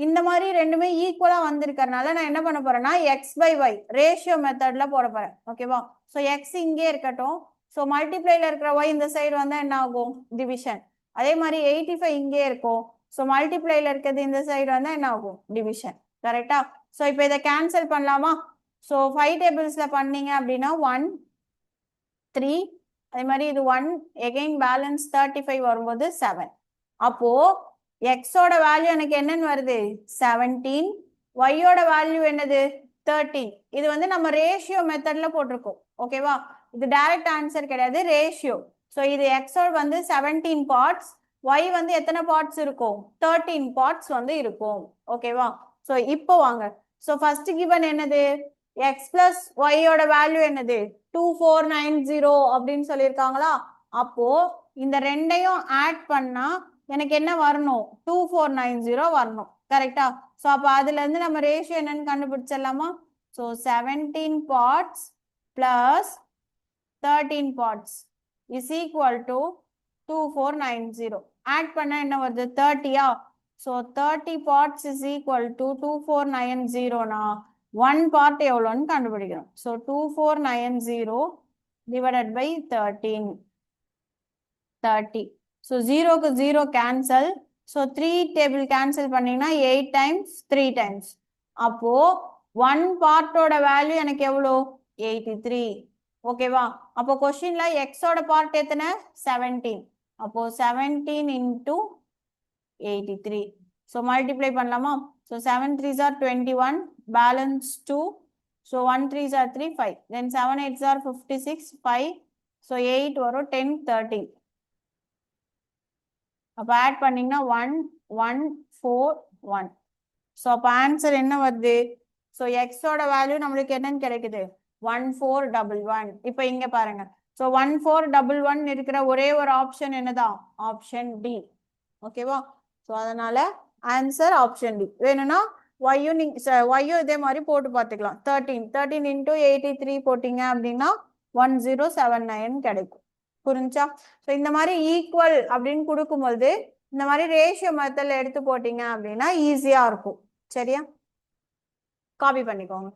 இந்த மாதிரி ரெண்டுமே ஈக்குவலா வந்திருக்கறனால நான் என்ன பண்ண போறேன்னா எக்ஸ் பை ஒய் ரேஷியோ மெத்தட்ல போட போறேன். ஓகேவா? ஸோ எக்ஸ் இங்கே இருக்கட்டும். ஸோ மல்டிப்ளைல இருக்கிற ஒய் இந்த சைடு வந்தா என்ன ஆகும்? டிவிஷன். அதே மாதிரி 85 இங்கே இருக்கும். ஸோ மல்டிப்ளைல இருக்கிறது இந்த சைடு வந்தா என்ன ஆகும்? டிவிஷன். கரெக்டா? ஸோ இப்போ இதை கேன்சல் பண்ணலாமா? ஸோ 5 டேபிள்ஸ்ல பண்ணீங்க அப்படின்னா 1 3, அதே மாதிரி இது 1 எகைன் பேலன்ஸ் 35 வரும்போது 7. அப்போ எக்ஸோட வேல்யூ எனக்கு என்னன்னு வருது? 17. ஒய்யோட வேல்யூ என்னது? 13. இது வந்து நம்ம ரேஷியோ மெத்தட்ல போட்டிருக்கோம். ஓகேவா? இது டைரக்ட் ஆன்சர் கிடையாது, ரேஷியோ. ஸோ இது எக்ஸோட வந்து 17 பார்ட்ஸ், ஒய் வந்து எத்தனை பார்ட்ஸ் இருக்கும்? 13 பார்ட்ஸ் வந்து இருக்கும். ஓகேவா? ஸோ இப்போ வாங்க. ஸோ ஃபர்ஸ்ட் கிவன் என்னது? எக்ஸ் பிளஸ் ஒய்யோட வேல்யூ என்னது? 2490 அப்படின்னு சொல்லியிருக்காங்களா? அப்போ இந்த ரெண்டையும் ஆட் பண்ணா எனக்கு என்ன வரணும்? 2490 வரணும். கரெக்டா? ஸோ அப்போ அதுல இருந்து நம்ம ரேஷியோ என்னன்னு கண்டுபிடிச்சிடலாமா? So 17 parts plus 13 parts is equal to 2490. Add பண்ணா என்ன வருது? 30யா? So 30 parts is equal to 2490னா ஒன் பார்ட் எவ்வளோன்னு கண்டுபிடிக்கணும். So 2490 divided by 13, 30. ஸோ 0க்கு 0 கேன்சல். ஸோ 3 டேபிள் கேன்சல் பண்ணீங்கன்னா 8 டைம்ஸ் 3 டைம்ஸ். அப்போ ஒன் பார்ட்டோட வேல்யூ எனக்கு எவ்வளோ? 83. ஓகேவா? அப்போ கொஸ்டின்ல எக்ஸோட பார்ட் எத்தனை? 17. அப்போ 17 இன்டூ 83. ஸோ மல்டிப்ளை பண்ணலாமா? So 7 3s are 21, balance 2. So 1 3s are 3, 5. Then 7 8s are 56, 5. So 8 வரும், 10 13. அப்போ ஆட் பண்ணீங்கன்னா 1 1 4 1. ஸோ அப்போ ஆன்சர் என்ன வருது? ஸோ எக்ஸோட வேல்யூ நம்மளுக்கு என்னன்னு கிடைக்குது? 1411. இப்போ இங்க பாருங்க. ஸோ 1411 இருக்கிற ஒரே ஒரு ஆப்ஷன் என்னதான்? Option D. ஓகேவா? ஸோ அதனால ஆன்சர் ஆப்ஷன் டி. வேணும்னா ஒய்யும் ஒய்யும் இதே மாதிரி போட்டு பார்த்துக்கலாம். 13 இன்டூ 83 போட்டீங்க அப்படின்னா 1079 கிடைக்கும். புரிஞ்சா? ஸோ இந்த மாதிரி ஈக்குவல் அப்படின்னு கொடுக்கும்போது இந்த மாதிரி ரேஷியோ மெத்தட்ல எடுத்து போட்டீங்க அப்படின்னா ஈஸியா இருக்கும். சரியா? காப்பி பண்ணிக்கோங்க.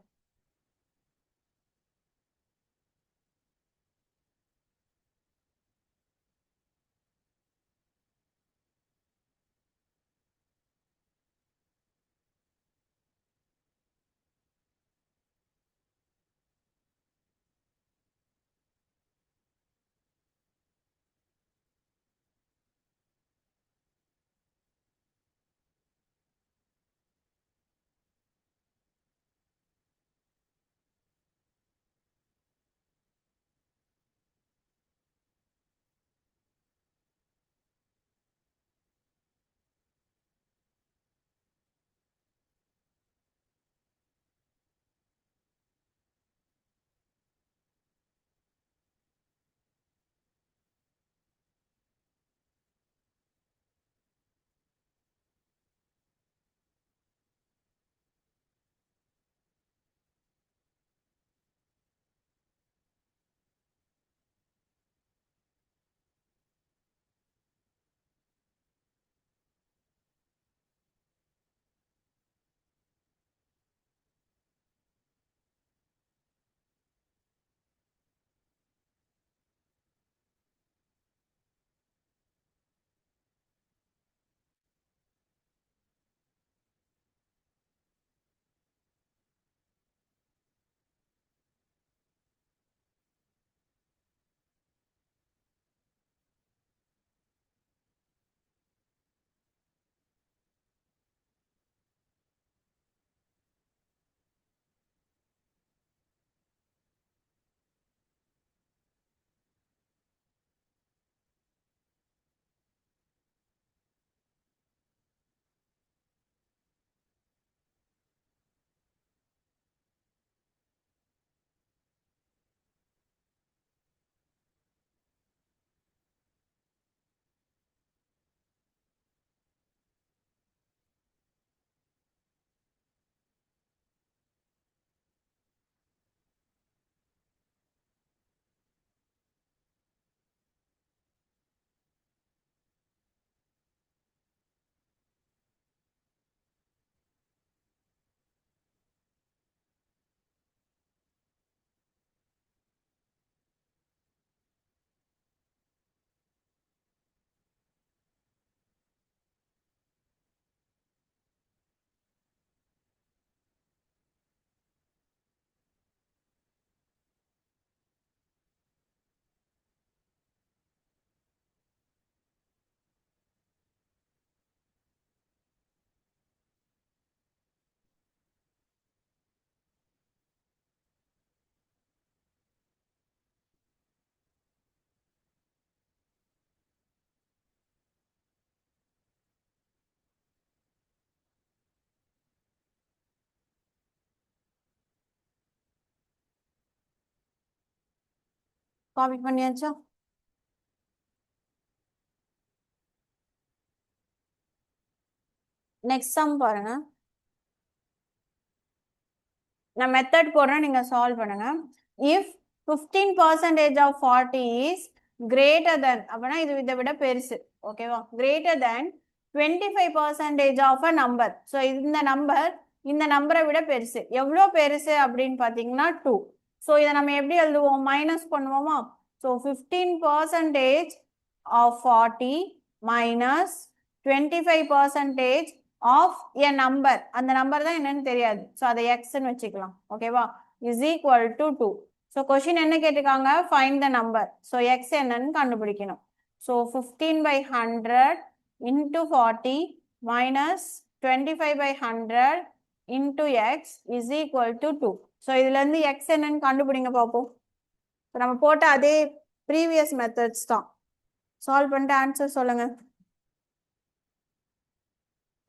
காப்பி பண்ணியாச்சா? நெக்ஸ்ட் சம் பாருங்க. நான் மெத்தட் போடுறேன், நீங்க சால்வ் பண்ணுங்க. If 15% of 40 is greater than, அப்படின்னா இது இதை விட பெருசு, ஓகேவா? Greater than 25% of a number. So இந்த நம்பரை விட பெருசு. எவ்வளோ பெருசு அப்படின்னு பார்த்தீங்கன்னா 2. ஸோ இதை நம்ம எப்படி எழுதுவோம்? மைனஸ் பண்ணுவோமா? So 15% of 40 minus 25% of a number. அந்த நம்பர் தான் என்னன்னு தெரியாது, ஸோ அதை எக்ஸ்ன்னு வச்சுக்கலாம், ஓகேவா? Is equal to 2. So question என்ன கேட்டிருக்காங்க? Find the number. So X என்னன்னு கண்டுபிடிக்கணும். So 15/100 into 40 minus 25/100 into X is equal to 2. So இதுலேருந்து எக்ஸ் என்னன்னு கண்டுபிடிங்க பார்ப்போம். ஸோ நம்ம போட்ட அதே ப்ரீவியஸ் மெத்தட்ஸ் தான். சால்வ் பண்ணிட்டு ஆன்சர் சொல்லுங்க.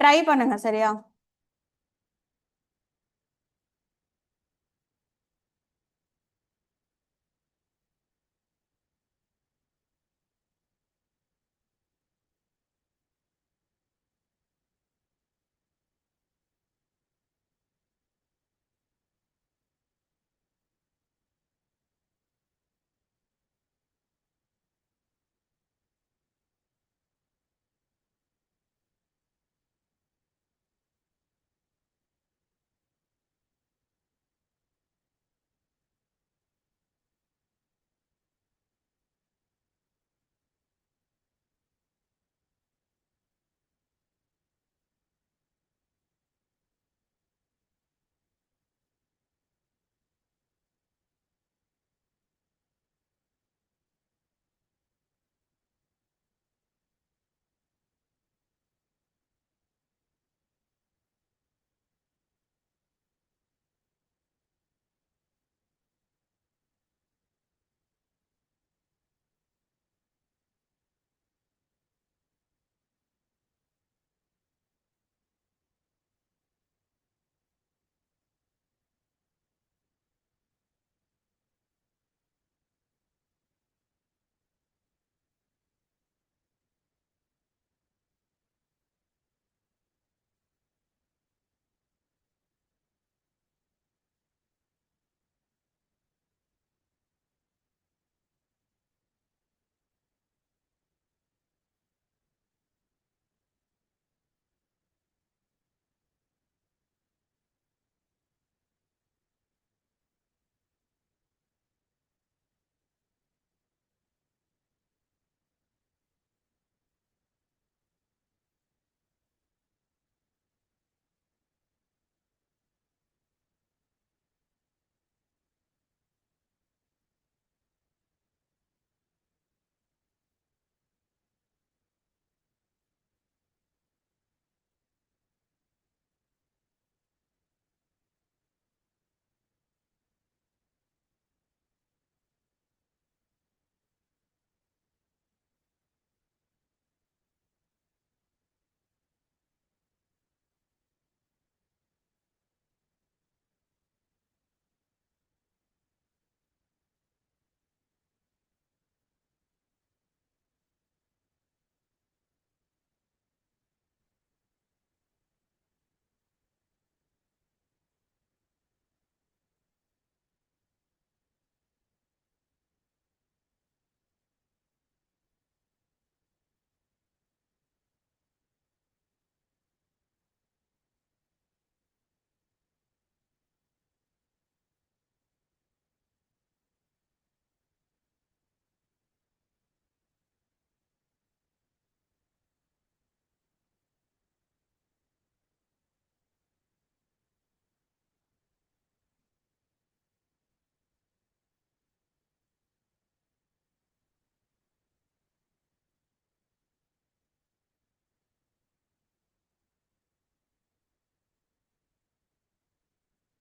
ட்ரை பண்ணுங்க, சரியா?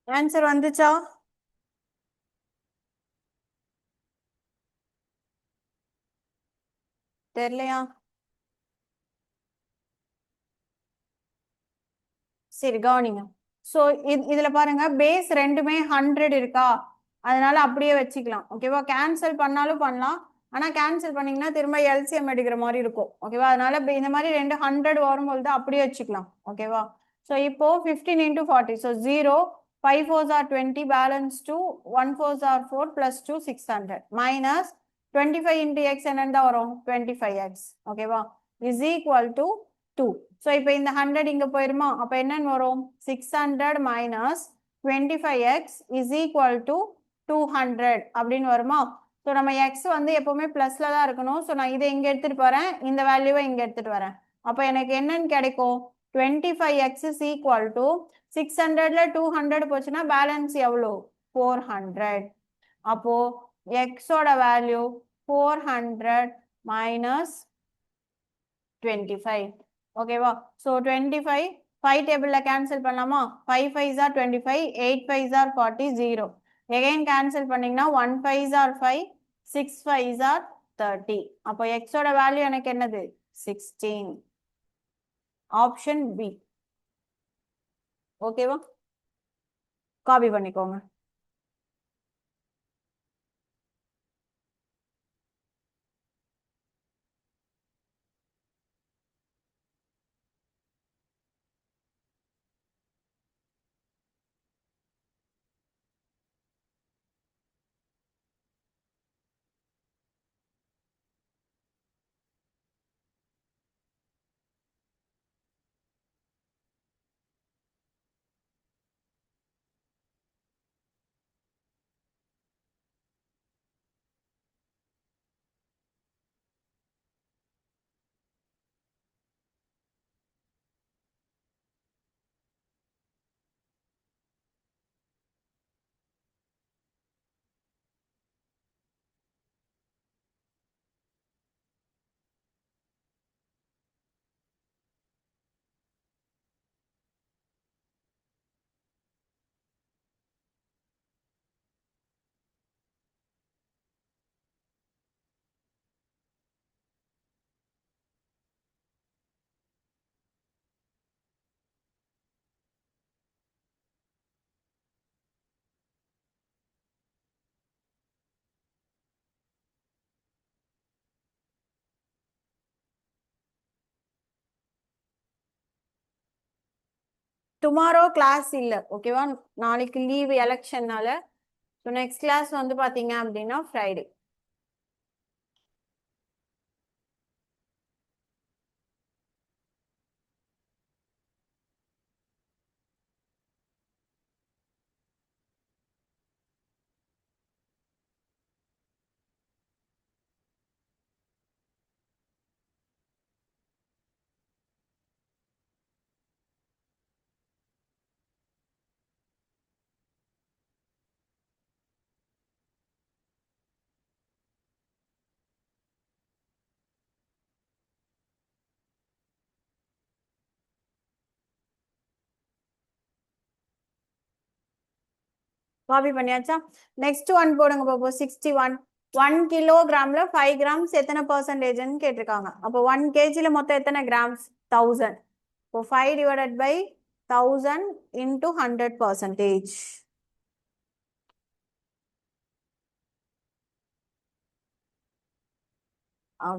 ஆன்சர் வந்துச்சா? தெரியலையா? சரி, கவனிங்க. ஸோ இதுல பாருங்க, பேஸ் ரெண்டுமே 100 இருக்கா? அதனால அப்படியே வச்சுக்கலாம். ஓகேவா? கேன்சல் பண்ணாலும் பண்ணலாம். ஆனா கேன்சல் பண்ணீங்கன்னா திரும்ப எல்சிஎம் எடுக்கிற மாதிரி இருக்கும். ஓகேவா? அதனால இந்த மாதிரி 2 100 வரும்போது அப்படியே வச்சுக்கலாம். ஓகேவா? ஸோ இப்போ 15 into 40. So 0, 5 4s are 20, balance 2, 1 4s are 4 plus 2 600 minus 25 into x என்னன்னு தான் வரும் 25x. ஓகேவா? is equal to 2. ஸோ இப்போ இந்த 100 இங்க போயிருமா? அப்ப என்னன்னு வரும் 600 minus 25x is equal to 200 அப்படின்னு வருமா? ஸோ நம்ம எக்ஸ் வந்து எப்பவுமே பிளஸ்ல தான் இருக்கணும். ஸோ நான் இதை இங்க எடுத்துட்டு போறேன், இந்த வேல்யூவை இங்க எடுத்துட்டு வரேன். அப்போ எனக்கு என்னன்னு கிடைக்கும் 25x is equal to 600ல 200 போச்சுன்னா பேலன்ஸ் எவ்வளோ 400. அப்போ எக்ஸோட வேல்யூ 400 minus 25. ஓகேவா? ஸோ 25 5 டேபிள்ல கேன்சல் பண்ணலாமா? 5 5s are 25, 8 5s are 40, 0. again cancel பண்ணீங்கன்னா 1 5s are 5, 6 5s are 30. அப்போ எக்ஸோட வேல்யூ எனக்கு என்னது 16. Option B. ஓகேவா? காப்பி பண்ணிக்கோங்க. டுமாரோ கிளாஸ் இல்லை. ஓகேவா? நாளைக்கு லீவ் எலெக்ஷன்னால. ஸோ நெக்ஸ்ட் கிளாஸ் வந்து பாத்தீங்க அப்படின்னா ஃப்ரைடே. காப்பி பண்ணியாச்சா? நெக்ஸ்ட் ஒன் போடுங்க பாப்போம். 61 1 கிலோகிராம்ல 5 கிராம்ஸ் எத்தனை பர்சன்டேஜ்னு கேட்டிருக்காங்க. அப்போ 1 கேஜில மொத்தம் எத்தனை கிராம்ஸ் 1000. இப்போ 5 divided by 1000 into 100%.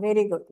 Very good.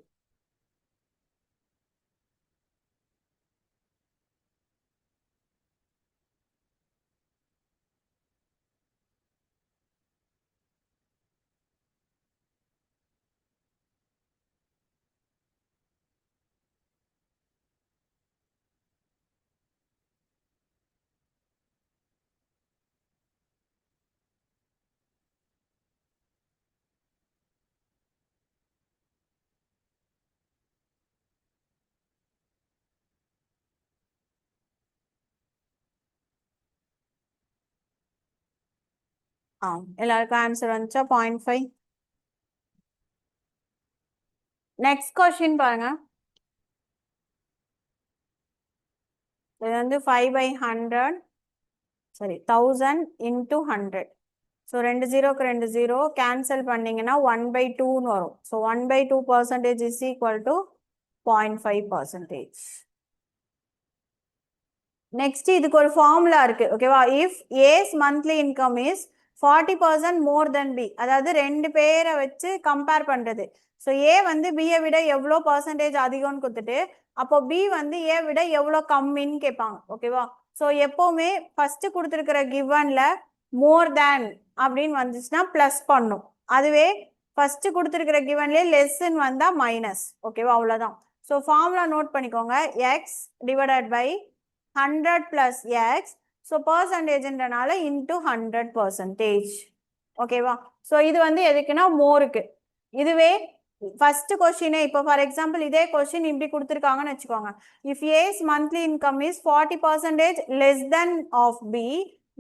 எல்லாருக்கும் ஆன்சர் வந்துச்சா? 0.5. நெக்ஸ்ட் கொஸ்டின் பாருங்க. இது வந்து 5/100, சரி 1000 into 100. ஸோ 2 0க்கு 2 0 கேன்சல் பண்ணீங்கன்னா 1/2ன்னு வரும். So 1/2% is equal to 0.5%. Next இதுக்கு ஒரு ஃபார்முலா இருக்கு. ஓகேவா? If A's monthly income is 40% more than B, அதாவது ரெண்டு பேரை வச்சு கம்பேர் பண்றது. ஸோ ஏ வந்து பியை விட எவ்வளோ பர்சன்டேஜ் அதிகம்னு கொடுத்துட்டு அப்போ பி வந்து ஏ விட எவ்வளோ கம்மின்னு கேட்பாங்க. ஓகேவா? ஸோ எப்பவுமே ஃபர்ஸ்ட் கொடுத்துருக்கிற கிவன்ல மோர் தேன் அப்படின்னு வந்துச்சுன்னா பிளஸ் பண்ணும். அதுவே ஃபர்ஸ்ட் கொடுத்துருக்கிற கிவன்லேயே லெஸ்ன்னு வந்தா மைனஸ். ஓகேவா? அவ்வளோதான். ஸோ ஃபார்முலா நோட் பண்ணிக்கோங்க. X divided by 100 plus x. So பர்சன்டேஜ்ன்றனால இன்டூ 100%. ஓகேவா? ஸோ இது வந்து எதுக்குன்னா மோருக்கு. இதுவே ஃபர்ஸ்ட் கொஸ்டினே இப்போ ஃபார் எக்ஸாம்பிள் இதே கொஸ்டின் இப்படி கொடுத்துருக்காங்கன்னு வச்சுக்கோங்க. If A's monthly income is 40% less than of B,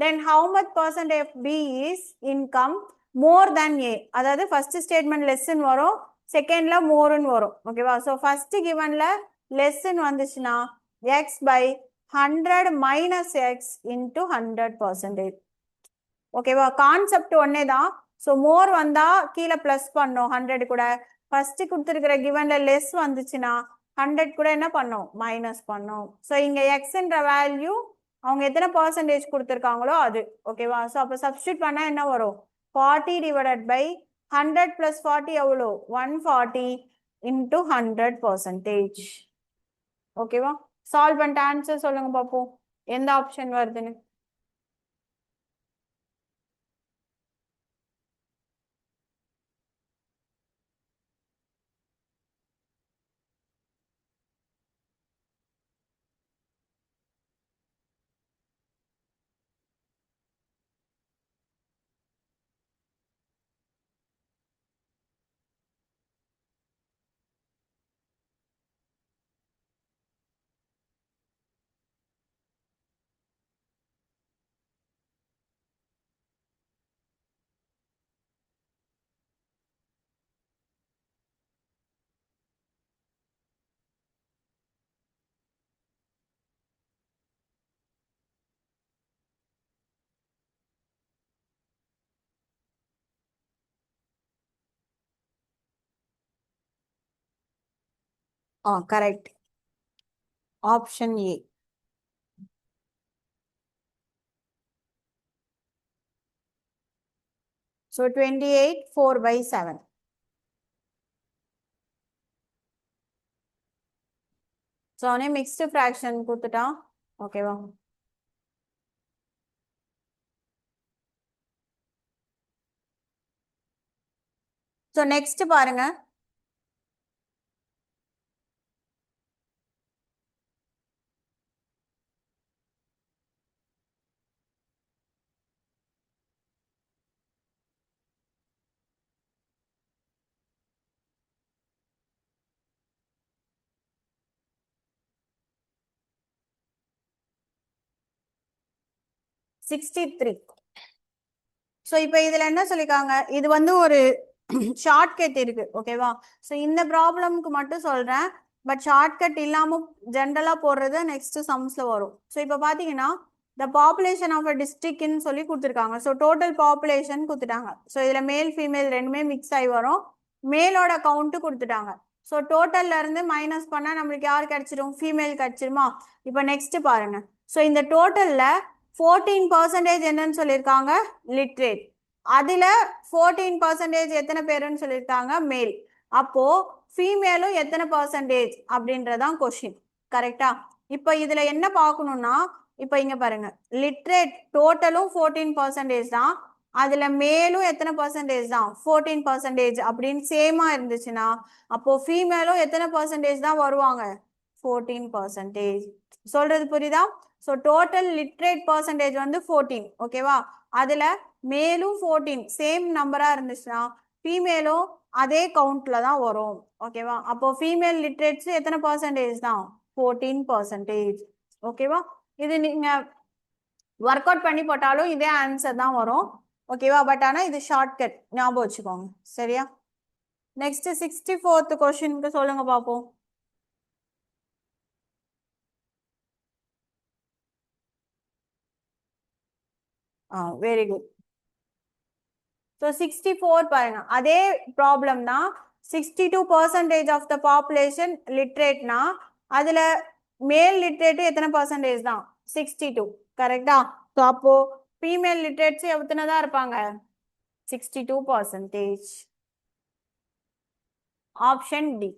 then how much percentage of B is income more than A. அதாவது ஃபர்ஸ்ட் ஸ்டேட்மெண்ட் லெஸ்ன்னு வரும், செகண்ட்ல மோர்னு வரும். ஓகேவா? ஸோ ஃபர்ஸ்ட் கிவன்ல லெஸ்ன்னு வந்துச்சுன்னா X by 100 minus x into 100%. ஓகேவா? கான்செப்ட் ஒன்னே தான். ஸோ மோர் வந்தா கீழே பிளஸ் பண்ணோம் 100 கூட. ஃபர்ஸ்ட் கொடுத்துருக்கிற கிவன்ல லெஸ் வந்துச்சுன்னா 100 கூட என்ன பண்ணோம்? மைனஸ் பண்ணோம். ஸோ இங்க எக்ஸ்ன்ற வேல்யூ அவங்க எத்தனை பர்சன்டேஜ் கொடுத்துருக்காங்களோ அது. ஓகேவா? ஸோ அப்போ சப்ஸ்டியூட் பண்ணா என்ன வரும்? 40 டிவைடட் பை 100 பிளஸ் 40 எவ்வளோ? 140 into 100%. ஓகேவா? சால்வ் பண்ணிட்டு ஆன்சர் சொல்லுங்க பாப்போம் எந்த ஆப்ஷன் வருதுன்னு. Correct. Option A. So 28 4/7. So அவனே மிக்ஸ்டு ஃப்ராக்ஷன் கொடுத்துட்டான். ஓகேவா? ஸோ நெக்ஸ்ட் பாருங்க. ஸோ இப்போ இதுல என்ன சொல்லிருக்காங்க? இது வந்து ஒரு ஷார்ட்கட் இருக்கு. ஓகேவா? ஸோ இந்த ப்ராப்ளம்க்கு மட்டும் சொல்றேன். பட் ஷார்ட்கட் இல்லாம ஜென்ரலா போடுறது நெக்ஸ்ட் சம்ஸ்ல வரும். ஸோ இப்போ பாத்தீங்கன்னா த பாப்புலேஷன் ஆஃப் அ டிஸ்ட்ரிக்ட்னு சொல்லி கொடுத்துருக்காங்க. ஸோ டோட்டல் பாப்புலேஷன் கொடுத்துட்டாங்க. ஸோ இதுல மேல் ஃபீமேல் ரெண்டுமே மிக்ஸ் ஆகி வரும். மேலோட கவுண்ட் கொடுத்துட்டாங்க. ஸோ டோட்டல்ல இருந்து மைனஸ் பண்ணா நம்மளுக்கு யார் கிடைச்சிடும்? ஃபீமேல் கிடைச்சிருமா? இப்போ நெக்ஸ்ட் பாருங்க. ஸோ இந்த டோட்டல்ல 14% என்னன்னு சொல்லியிருக்காங்க? லிட்ரேட். அதுல 14% எத்தனை பேருன்னு சொல்லியிருக்காங்க? மேல். அப்போ ஃபீமேலும் எத்தனை பர்சன்டேஜ் அப்படின்றதான் கொஸ்டின். கரெக்டா? இப்ப இதுல என்ன பார்க்கணும்னா இப்ப இங்க பாருங்க, லிட்ரேட் டோட்டலும் 14% தான். அதுல மேலும் எத்தனை பர்சன்டேஜ் தான்? 14% அப்படின்னு சேமா இருந்துச்சுன்னா அப்போ ஃபீமேலும் எத்தனை பர்சன்டேஜ் தான் வருவாங்க? 14%. சொல்றது புரியுதா? ஸோ டோட்டல் லிட்ரேட் பர்சன்டேஜ் வந்து 14. ஓகேவா? அதுல மேலும் 14 சேம் நம்பரா இருந்துச்சுன்னா ஃபீமேலும் அதே கவுண்ட்ல தான் வரும். ஓகேவா? அப்போ ஃபீமேல் லிட்ரேட்ஸ் எத்தனை பர்சன்டேஜ் தான்? 14%. ஓகேவா? இது நீங்க ஒர்க் அவுட் பண்ணி போட்டாலும் இதே ஆன்சர் தான் வரும். ஓகேவா? பட் ஆனா இது ஷார்ட்கட், ஞாபகம் வச்சுக்கோங்க. சரியா? நெக்ஸ்ட் 64th கொஸ்டினுக்கு சொல்லுங்க பாப்போம். Very good. ஸோ 64 பாருங்க, அதே ப்ராப்ளம் தான். 62% ஆஃப் த பாப்புலேஷன் லிட்ரேட்னா அதுல மேல் லிட்ரேட் எத்தனை பர்சன்டேஜ் தான்? 62. கரெக்டா? ஸோ அப்போ ஃபீமேல் லிட்ரேட்ஸ் எத்தனைதான் இருப்பாங்க 62%. Option D.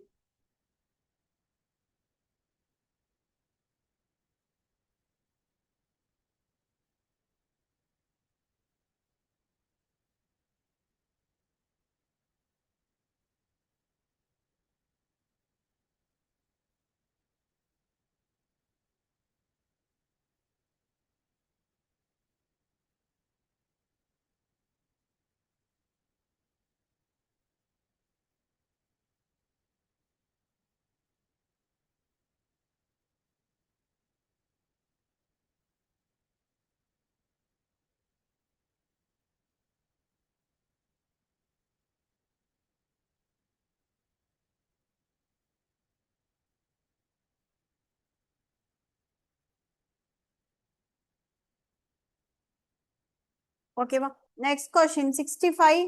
ஓகேவா? Next question 65.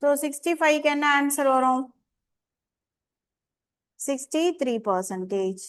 ஸோ 65க்கு என்ன ஆன்சர் வரும் 63%.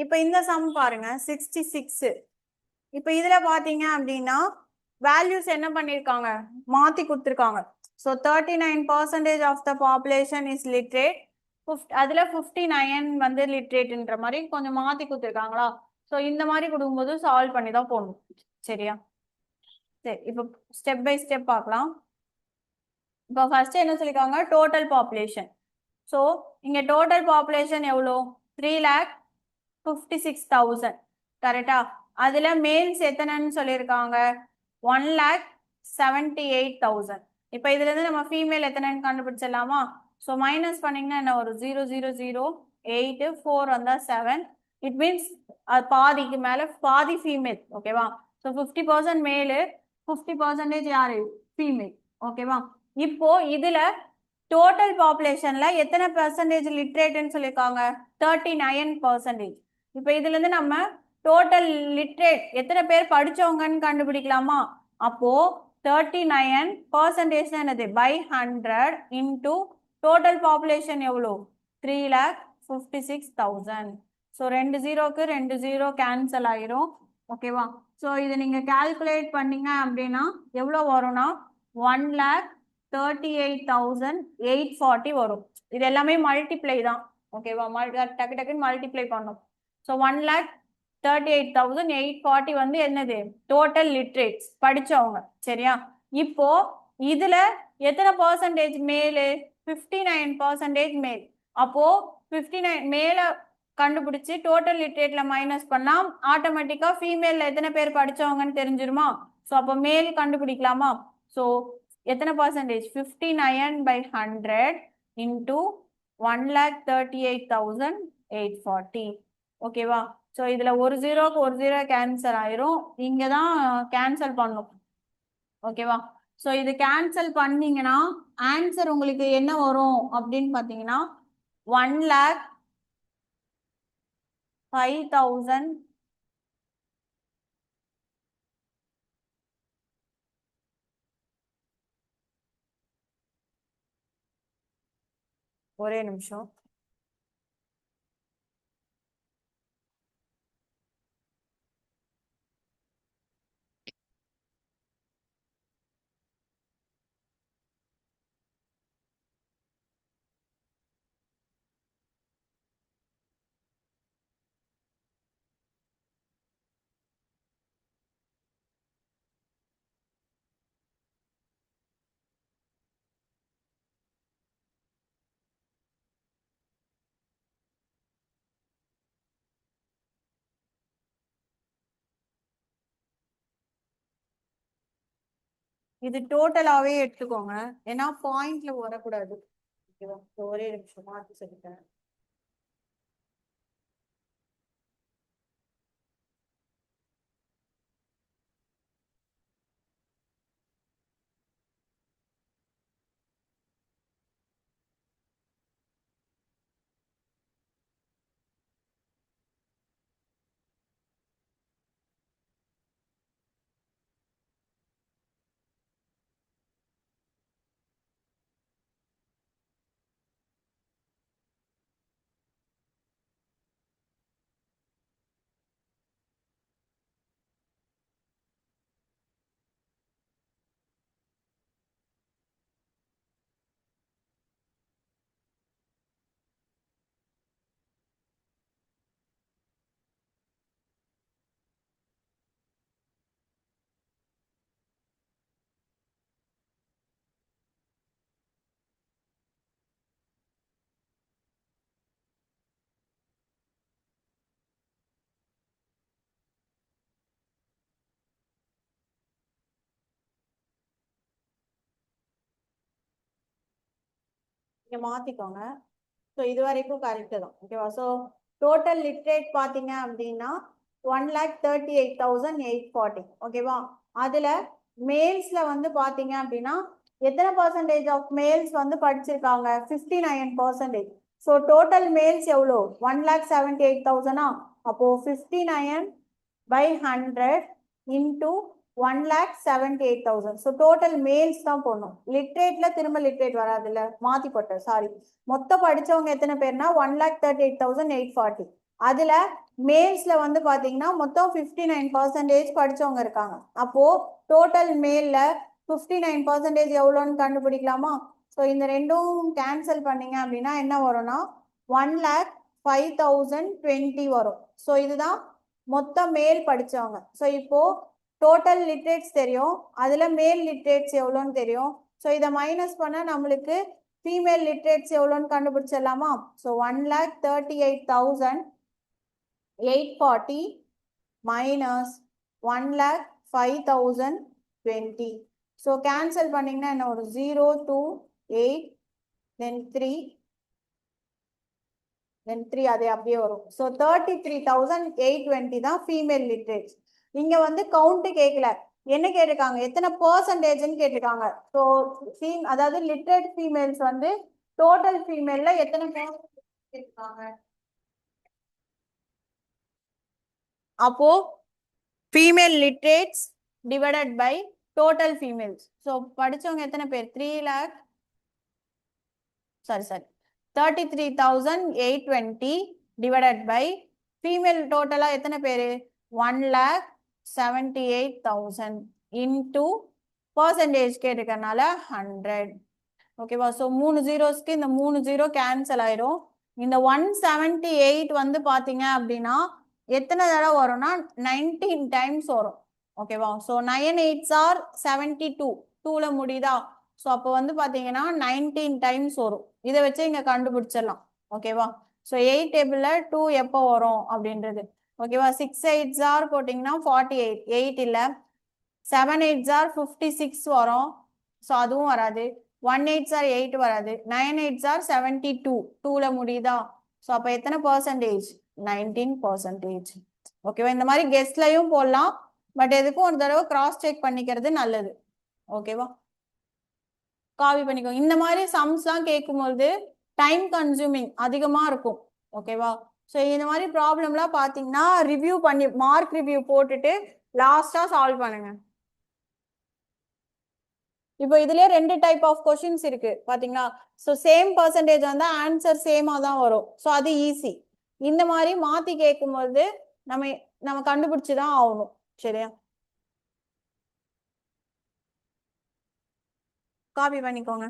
இப்ப இந்த சம் பாருங்க 66. இப்ப இதுல பாத்தீங்க அப்படின்னா வேல்யூஸ் என்ன பண்ணிருக்காங்க மாத்தி கொடுத்துருக்காங்க. So 39% of the population is literate. அதுல 59 வந்து லிட்ரேட்ன்ற மாதிரி கொஞ்சம் மாத்தி கொடுத்துருக்காங்களா? ஸோ இந்த மாதிரி கொடுக்கும்போது சால்வ் பண்ணி தான் போடணும். சரியா? சரி, இப்போ ஸ்டெப் பை ஸ்டெப் பார்க்கலாம். இப்போ ஃபர்ஸ்ட் என்ன சொல்லிருக்காங்க டோட்டல் பாப்புலேஷன். ஸோ இங்க டோட்டல் பாப்புலேஷன் எவ்வளோ 3,56,000. கரெக்டா? அதுல மேல்ஸ் எத்தனைன்னு சொல்லியிருக்காங்க 1,78,000. இப்போ இதுல இருந்து நம்ம ஃபீமேல் எத்தனைன்னு கண்டுபிடிச்சிடலாமா? ஸோ மைனஸ் பண்ணீங்கன்னா என்ன ஒரு 0,0,0,8 4 வந்தா 7. இட் மீன்ஸ் பாதிக்கு மேல பாதி ஃபீமேல். ஓகேவா? ஸோ 50% மேலு 50% யாரு ஃபீமேல். ஓகேவா? இப்போ இதுல டோட்டல் பாப்புலேஷன்ல எத்தனை பெர்சன்டேஜ் லிட்ரேட்னு சொல்லியிருக்காங்க 39%. இப்போ இதுல இருந்து நம்ம டோட்டல் லிட்ரேட் எத்தனை பேர் படிச்சவங்கன்னு கண்டுபிடிக்கலாமா? அப்போ 39% என்னது பை 100 இன்டூ டோட்டல் பாப்புலேஷன் எவ்வளோ 3,56,000. ஸோ 2 ஜீரோக்கு 2 ஜீரோ கேன்சல் ஆயிரும். ஓகேவா? ஸோ இதை நீங்க கால்குலேட் பண்ணீங்க அப்படின்னா எவ்வளோ வரும்னா 1,38,840 வரும். இது எல்லாமே மல்டிப்ளை தான். ஓகேவா? டக்கு டக்குன்னு மல்டிப்ளை பண்ணும். ஸோ 1,38,840 வந்து என்னது டோட்டல் லிட்ரேட்ஸ் படிச்சவங்க. சரியா? இப்போ இதுல எத்தனை பர்சன்டேஜ் மேலு 59% மேல். அப்போ 59 மேல கண்டுபிடிச்சு டோட்டல் லிட்ரேட்ல மைனஸ் பண்ணா ஆட்டோமேட்டிக்கா ஃபீமேல்ல எத்தனை பேர் படிச்சவங்கன்னு தெரிஞ்சிருமா? ஸோ அப்போ மேல் கண்டுபிடிக்கலாமா? ஸோ எத்தனை பர்சன்டேஜ் 59/100 இன்டூ 1,38,840. ஓகேவா? ஸோ இதுல ஒரு ஜீரோக்கு ஒரு ஜீரோ கேன்சல் ஆயிரும். இங்கதான் கேன்சல் பண்ணும். ஓகேவா? ஸோ இது கேன்சல் பண்ணீங்கன்னா ஆன்சர் உங்களுக்கு என்ன வரும் அப்படின்னு பார்த்தீங்கன்னா 1,05,000 ஒரே நிமிஷம். இது டோட்டலாவே எடுத்துக்கோங்க, ஏன்னா பாயிண்ட்ல வரக்கூடாது. ஓகேவா? ஒரே நிமிஷம் மாற்றி சொல்லிட்டேன். நீங்க மாத்திக்கோங்க. ஸோ இது வரைக்கும் கரெக்டு தான். ஓகேவா? ஸோ டோட்டல் லிட்ரேட் பார்த்தீங்க அப்படின்னா 1,38,840. ஓகேவா? அதில் மேல்ஸ்ல வந்து பார்த்தீங்க அப்படின்னா எத்தனை பர்சன்டேஜ் ஆஃப் மேல்ஸ் வந்து படிச்சிருக்காங்க? 59%. ஸோ டோட்டல் மேல்ஸ் எவ்வளோ? 1,78,000. அப்போ 59/100 இன்டூ 1,78,000. ஸோ டோட்டல் மேல்ஸ் தான் போடணும். லிட்ரேட்ல திரும்ப லிட்ரேட் வராதுல்ல, மாத்தி போட்டேன், சாரி. மொத்தம் படிச்சவங்க எத்தனை பேர்னா 1,38,840. அதுல மேல்ஸ்ல வந்து பாத்தீங்கன்னா மொத்தம் 59% படிச்சவங்க இருக்காங்க. அப்போ டோட்டல் மேல்ல 59% எவ்வளோன்னு கண்டுபிடிக்கலாமா? ஸோ இந்த ரெண்டும் கேன்சல் பண்ணீங்க அப்படின்னா என்ன வரும்னா 1,05,020 வரும். ஸோ இதுதான் மொத்த மேல் படிச்சவங்க. ஸோ இப்போ டோட்டல் லிட்ரேட்ஸ் தெரியும், அதுல மேல் லிட்ரேட்ஸ் எவ்வளோன்னு தெரியும். ஸோ இதை மைனஸ் பண்ண நம்மளுக்கு ஃபீமேல் லிட்ரேட்ஸ் எவ்வளோன்னு கண்டுபிடிச்சிடலாமா? So 1,38,840 minus 1,05,020. ஸோ கேன்சல் பண்ணீங்கன்னா என்ன ஒரு 0, 2, 8, then 3, then 3 அதே அப்படியே வரும். ஸோ 33,820 தான் ஃபீமேல் லிட்ரேட்ஸ். இங்க வந்து கவுண்ட் கேட்கல, என்ன கேட்டிருக்காங்க? எத்தனை பர்சன்டேஜ்னு கேட்டிருக்காங்க. ஸோ அதாவது லிட்ரேட் ஃபீமேல்ஸ் வந்து டோட்டல் ஃபீமேல்ல எத்தனை கேட்டிருக்காங்க? அப்போ female literates divided by total females. So படிச்சவங்க எத்தனை பேர்? 33,820 டிவைடட் பை ஃபீமேல் டோட்டலா எத்தனை பேரு? 1,78,000 இன்டூ பர்சன்டேஜ் கேட்டிருக்கனால 100. ஓகேவா? ஸோ 3 ஜீரோஸ்க்கு இந்த 3 ஜீரோ கேன்சல் ஆயிரும். இந்த 178 வந்து பாத்தீங்க அப்படின்னா எத்தனை தடவை வரும்னா 19 டைம்ஸ் வரும். ஓகேவா? So 9 8s are 72. 2ல முடியுதா? ஸோ அப்போ வந்து பாத்தீங்கன்னா 19 டைம்ஸ் வரும். இதை வச்சு இங்க கண்டுபிடிச்சிடலாம். ஓகேவா? ஸோ 8 டேபிள்ல 2 எப்போ வரும் அப்படின்றது. ஓகேவா? 6 8s are போட்டிங்கன்னா 48. 8 இல்லை. 7 8s are 56 வரும். ஸோ அதுவும் வராது. 1 8s are 8 வராது. 9 8s are 72. 2ல முடியுதா? ஸோ அப்போ எத்தனை பர்சன்டேஜ்? 19%. ஓகேவா? இந்த மாதிரி கெஸ்ட்லையும் போடலாம், பட் எதுக்கும் ஒரு தடவை கிராஸ் செக் பண்ணிக்கிறது நல்லது. ஓகேவா? காப்பி பண்ணிக்கோங்க. இந்த மாதிரி சம்ஸ்லாம் கேட்கும்போது டைம் கன்சூமிங் அதிகமா இருக்கும். ஓகேவா? ஸோ இந்த மாதிரி ப்ராப்ளம்லாம் பார்த்தீங்கன்னா ரிவ்யூ பண்ணி மார்க் ரிவ்யூ போட்டுட்டு லாஸ்டா சால்வ் பண்ணுங்க. இப்போ இதுலயே ரெண்டு டைப் ஆஃப் கொஸ்டின்ஸ் இருக்கு பாத்தீங்களா? ஸோ சேம் பர்சன்டேஜ் வந்தா ஆன்சர் சேமா தான் வரும். ஸோ அது ஈஸி. இந்த மாதிரி மாத்தி கேட்கும்போது நம்ம நம்ம கண்டுபிடிச்சுதான் ஆகணும். சரியா? காப்பி பண்ணிக்கோங்க.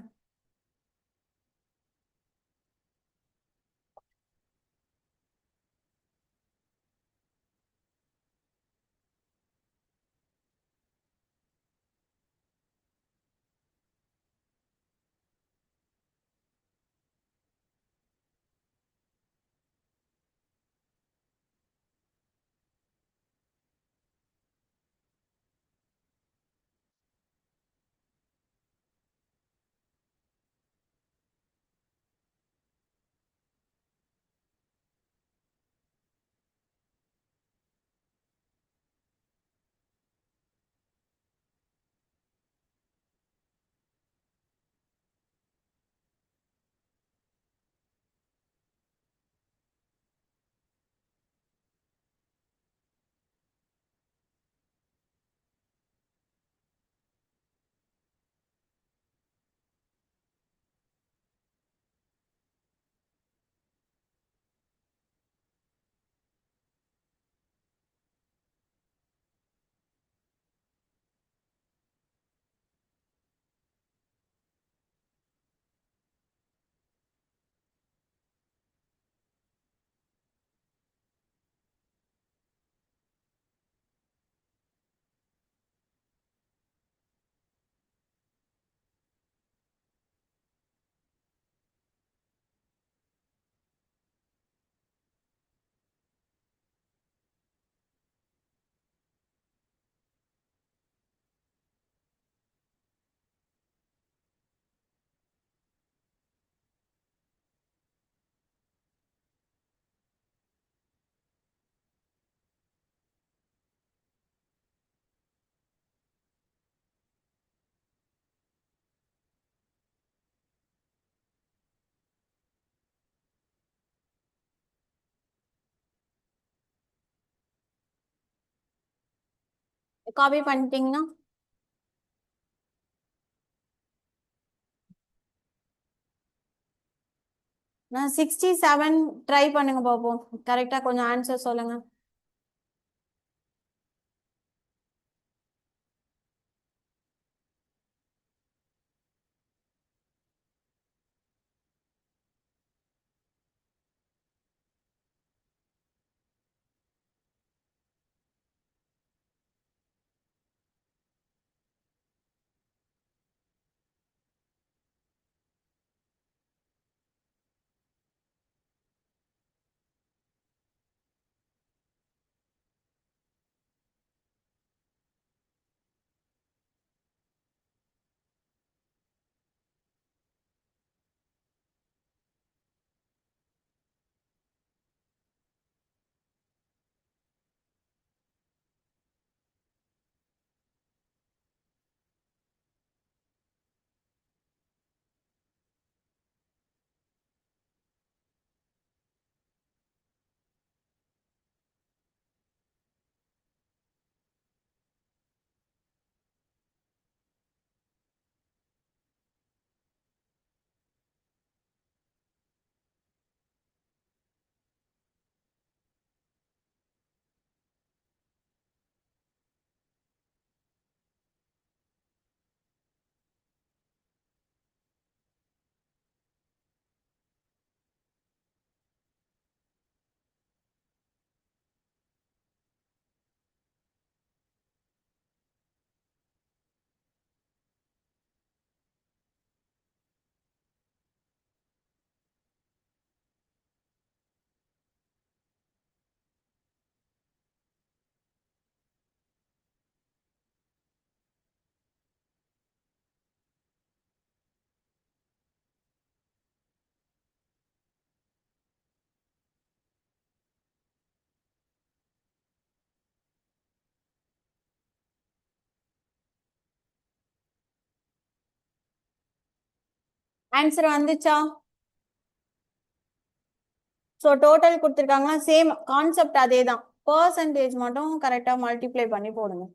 காப்பி பண்ணிட்டீங்கன்னா நான் 67 ட்ரை பண்ணுங்க பாப்போம். கரெக்டா கொஞ்சம் ஆன்சர் சொல்லுங்க. ஆன்சர் வந்துச்சா? ஸோ டோட்டல் கொடுத்துருக்காங்கன்னா சேம் கான்செப்ட் அதே தான். பர்சன்டேஜ் மட்டும் கரெக்டாக மல்டிப்ளை பண்ணி போடுங்க.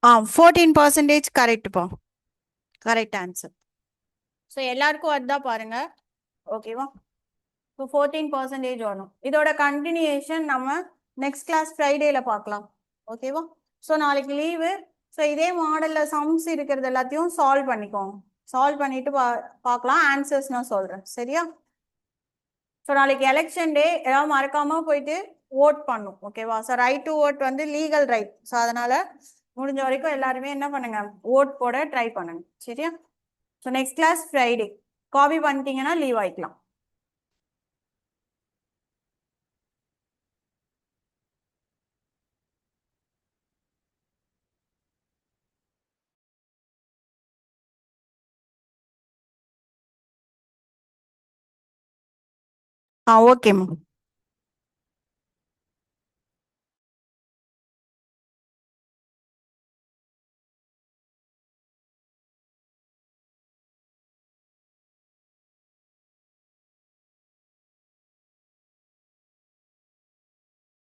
ஆ 14% கரெக்டுப்பா. Correct answer. ஸோ எல்லாருக்கும் அதுதான் பாருங்க. ஓகேவா? ஸோ 14% வரும். இதோட கண்டினியூஷன் நம்ம நெக்ஸ்ட் கிளாஸ் ஃப்ரைடேல பார்க்கலாம். ஓகேவா? ஸோ நாளைக்கு லீவு. ஸோ இதே மாடல்ல சம்ஸ் இருக்கிறது எல்லாத்தையும் சால்வ் பண்ணிக்கோங்க. சால்வ் பண்ணிட்டு பார்க்கலாம். ஆன்சர்ஸ் நான் சொல்றேன். சரியா? ஸோ நாளைக்கு எலெக்ஷன் டே, ஏதாவது மறக்காம போயிட்டு ஓட் பண்ணும். ஓகேவா? ஸோ ரைட் டு ஓட் வந்து லீகல் ரைட். ஸோ அதனால முடிஞ்ச வரைக்கும் எல்லாருமே என்ன பண்ணுங்க, ஓட் போட ட்ரை பண்ணுங்க. சரியா? So next class Friday. Copy பண்ணிட்டீங்கன்னா லீவ் ஆயிக்கலாம். Okay ma'am.